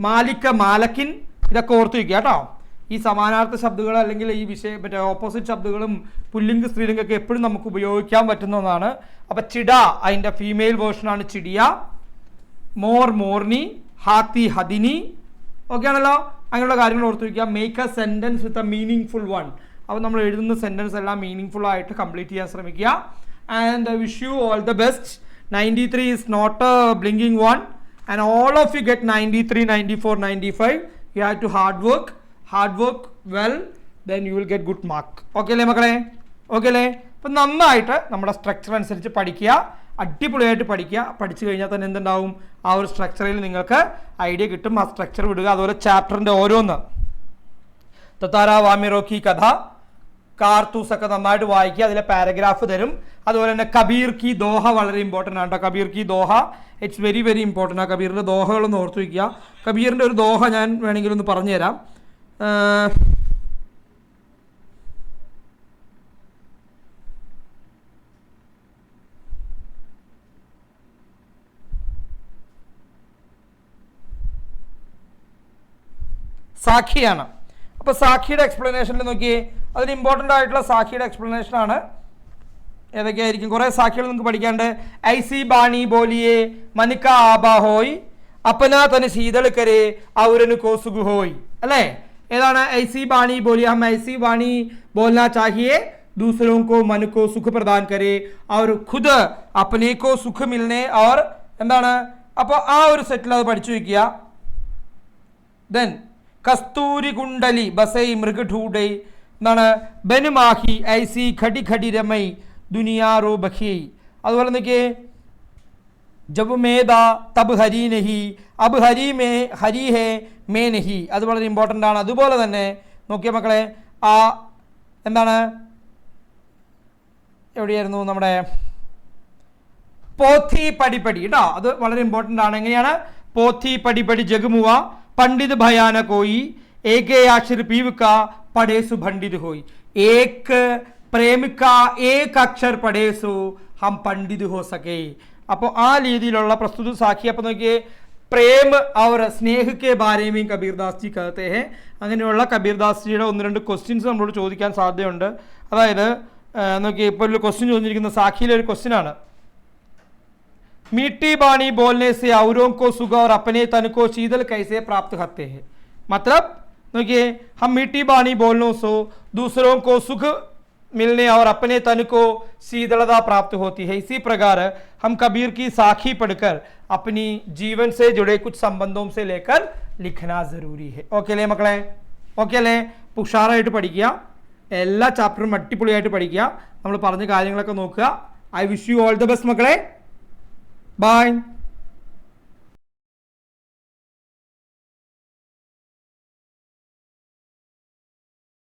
മാലിക്ക മാലക്കിൻ, ഇതൊക്കെ ഓർത്ത് വയ്ക്കുക കേട്ടോ. ഈ സമാനാർത്ഥ ശബ്ദങ്ങൾ അല്ലെങ്കിൽ ഈ മറ്റേ ഓപ്പോസിറ്റ് ശബ്ദങ്ങളും പുല്ലിംഗ സ്ത്രീലിംഗൊക്കെ എപ്പോഴും നമുക്ക് ഉപയോഗിക്കാൻ പറ്റുന്നതാണ്. അപ്പം ചിഡ അതിൻ്റെ female വേർഷനാണ് ചിഡിയ, more Morne, Haathi ഹദിനി. Okay ആണല്ലോ. അങ്ങനെയുള്ള കാര്യങ്ങൾ ഓർത്ത് വയ്ക്കുക. Make A sentence with a meaning full one. അപ്പോൾ നമ്മൾ എഴുതുന്ന സെൻറ്റൻസ് എല്ലാം മീനിങ് ഫുൾ ആയിട്ട് കംപ്ലീറ്റ് ചെയ്യാൻ ശ്രമിക്കുക. And I wish you all the best. 93 is not a blinking one, and all of you get 93, 94, 95. You have to hard work well, then you will get good mark. Okay അല്ലേ മക്കളെ? ഓക്കെ അല്ലേ? അപ്പം നന്നായിട്ട് നമ്മുടെ സ്ട്രക്ചർ അനുസരിച്ച് പഠിക്കുക, അടിപൊളിയായിട്ട് പഠിക്കുക. പഠിച്ചു കഴിഞ്ഞാൽ തന്നെ എന്തുണ്ടാവും, ആ ഒരു സ്ട്രക്ചറിൽ നിങ്ങൾക്ക് ഐഡിയ കിട്ടും. ആ സ്ട്രക്ചർ വിടുക. അതുപോലെ ചാപ്റ്ററിൻ്റെ ഓരോന്ന്, തത്താര വാമിറോ കി കഥ, കാർത്തൂസൊക്കെ നന്നായിട്ട് വായിക്കുക. അതിലെ പാരഗ്രാഫ് തരും. അതുപോലെ തന്നെ കബീർ കി ദോഹ വളരെ ഇമ്പോർട്ടൻ്റ് ആണ് കേട്ടോ. കബീർ കി ദോഹ ഇറ്റ്സ് വെരി വെരി ഇമ്പോർട്ടൻ്റ്. ആ കബീറിൻ്റെ ദോഹകളൊന്ന് ഓർത്ത് വയ്ക്കുക. കബീറിൻ്റെ ഒരു ദോഹ ഞാൻ വേണമെങ്കിൽ ഒന്ന് പറഞ്ഞുതരാം. സാഖിയാണ്. അപ്പോൾ സാഖിയുടെ എക്സ്പ്ലനേഷനിൽ നോക്കിയേ, അതിന് ഇമ്പോർട്ടൻ്റ് ആയിട്ടുള്ള സാഖിയുടെ എക്സ്പ്ലനേഷനാണ്. ഏതൊക്കെയായിരിക്കും? കുറേ സാഖികൾ നിങ്ങൾക്ക് പഠിക്കാണ്ട്. ഐസി ബാണി ബോലിയെ മനിക്ക ആബാ ഹോയ്, അപ്പന തന് ശീതൾ കരേ ഔരന് കോസുഗു ഹോയ്, അല്ലേ? ഏതാണ് ഐസി ബാണി ബോലിയ? ഹം ഐസി ബാണി ബോലന ചാഹിയെ दूसरों को मन को सुख प्रदान करे और खुद अपने को सुख मिलने और എന്താണ്. അപ്പോൾ ആ ഒരു സെറ്റിൽ അത് പഠിച്ചു വയ്ക്കുക. ദെൻ കസ്തൂരി കുണ്ടലി ബസൈ മൃഗ് ഠൂഡൈ, എന്താണ്, ബനുമാഹി ഐസി ഖടി ഖടി രമൈ ദുനിയാ റോ ബഖി. അതുപോലെ നോക്കിയേ, ജബ് മേദാ തബ് ഹരി നഹി അബ് ഹരി മേ ഹരി ഹേ മേ നഹി. അത് വളരെ ഇമ്പോർട്ടൻ്റ് ആണ്. അതുപോലെ തന്നെ നോക്കിയ മക്കളെ, ആ എന്താണ്, എവിടെയായിരുന്നു നമ്മുടെ പോഥി പടിപ്പടി കേട്ടോ. അത് വളരെ ഇമ്പോർട്ടൻ്റ് ആണ്. എങ്ങനെയാണ്? പോഥി പടിപ്പടി ജഗമുവ पंडित भयान कोई एक अक्षर पीव का पढ़ेसु पंडित होई, एक प्रेम का एक अक्षर पढ़ेसु हम पंडित हो सके. അപ്പോൾ ആ രീതിയിലുള്ള പ്രസ്തുത സാഖി. അപ്പോൾ നോക്കിയേ, പ്രേം और സ്നേഹ के बारे में കബീർദാസ് ജി कहते हैं. അങ്ങനെയുള്ള കബീർദാസ് ജിയുടെ ഒന്ന് രണ്ട് ക്വസ്റ്റ്യൻസ് നമ്മളോട് ചോദിക്കാൻ സാധ്യതയുണ്ട്. അതായത് നോക്കിയേ, ഇപ്പോൾ ഒരു ക്വസ്റ്റ്യൻ ചോദിച്ചിരിക്കുന്ന സാഖിയിലെ ഒരു ക്വസ്റ്റ്യൻ ആണ്. मीठी बाणी बोलने से औरों को सुख और अपने तन को शीतल कैसे प्राप्त करते हैं. मतलब देखिए, हम मीठी बाणी बोलने से दूसरों को सुख मिलने और अपने तन को शीतलता प्राप्त होती है. इसी प्रकार हम कबीर की साखी पढ़कर अपनी जीवन से जुड़े कुछ संबंधों से लेकर लिखना ज़रूरी है. ഓക്കെ അല്ലേ മക്കളെ? ഓക്കെ അല്ലേ? ഉഷാറായിട്ട് പഠിക്കുക. എല്ലാ ചാപ്റ്ററും അടിപൊളിയായിട്ട് പഠിക്കുക. നമ്മൾ പറഞ്ഞ കാര്യങ്ങളൊക്കെ നോക്കുക. I wish you all the best മക്കളെ. Bye.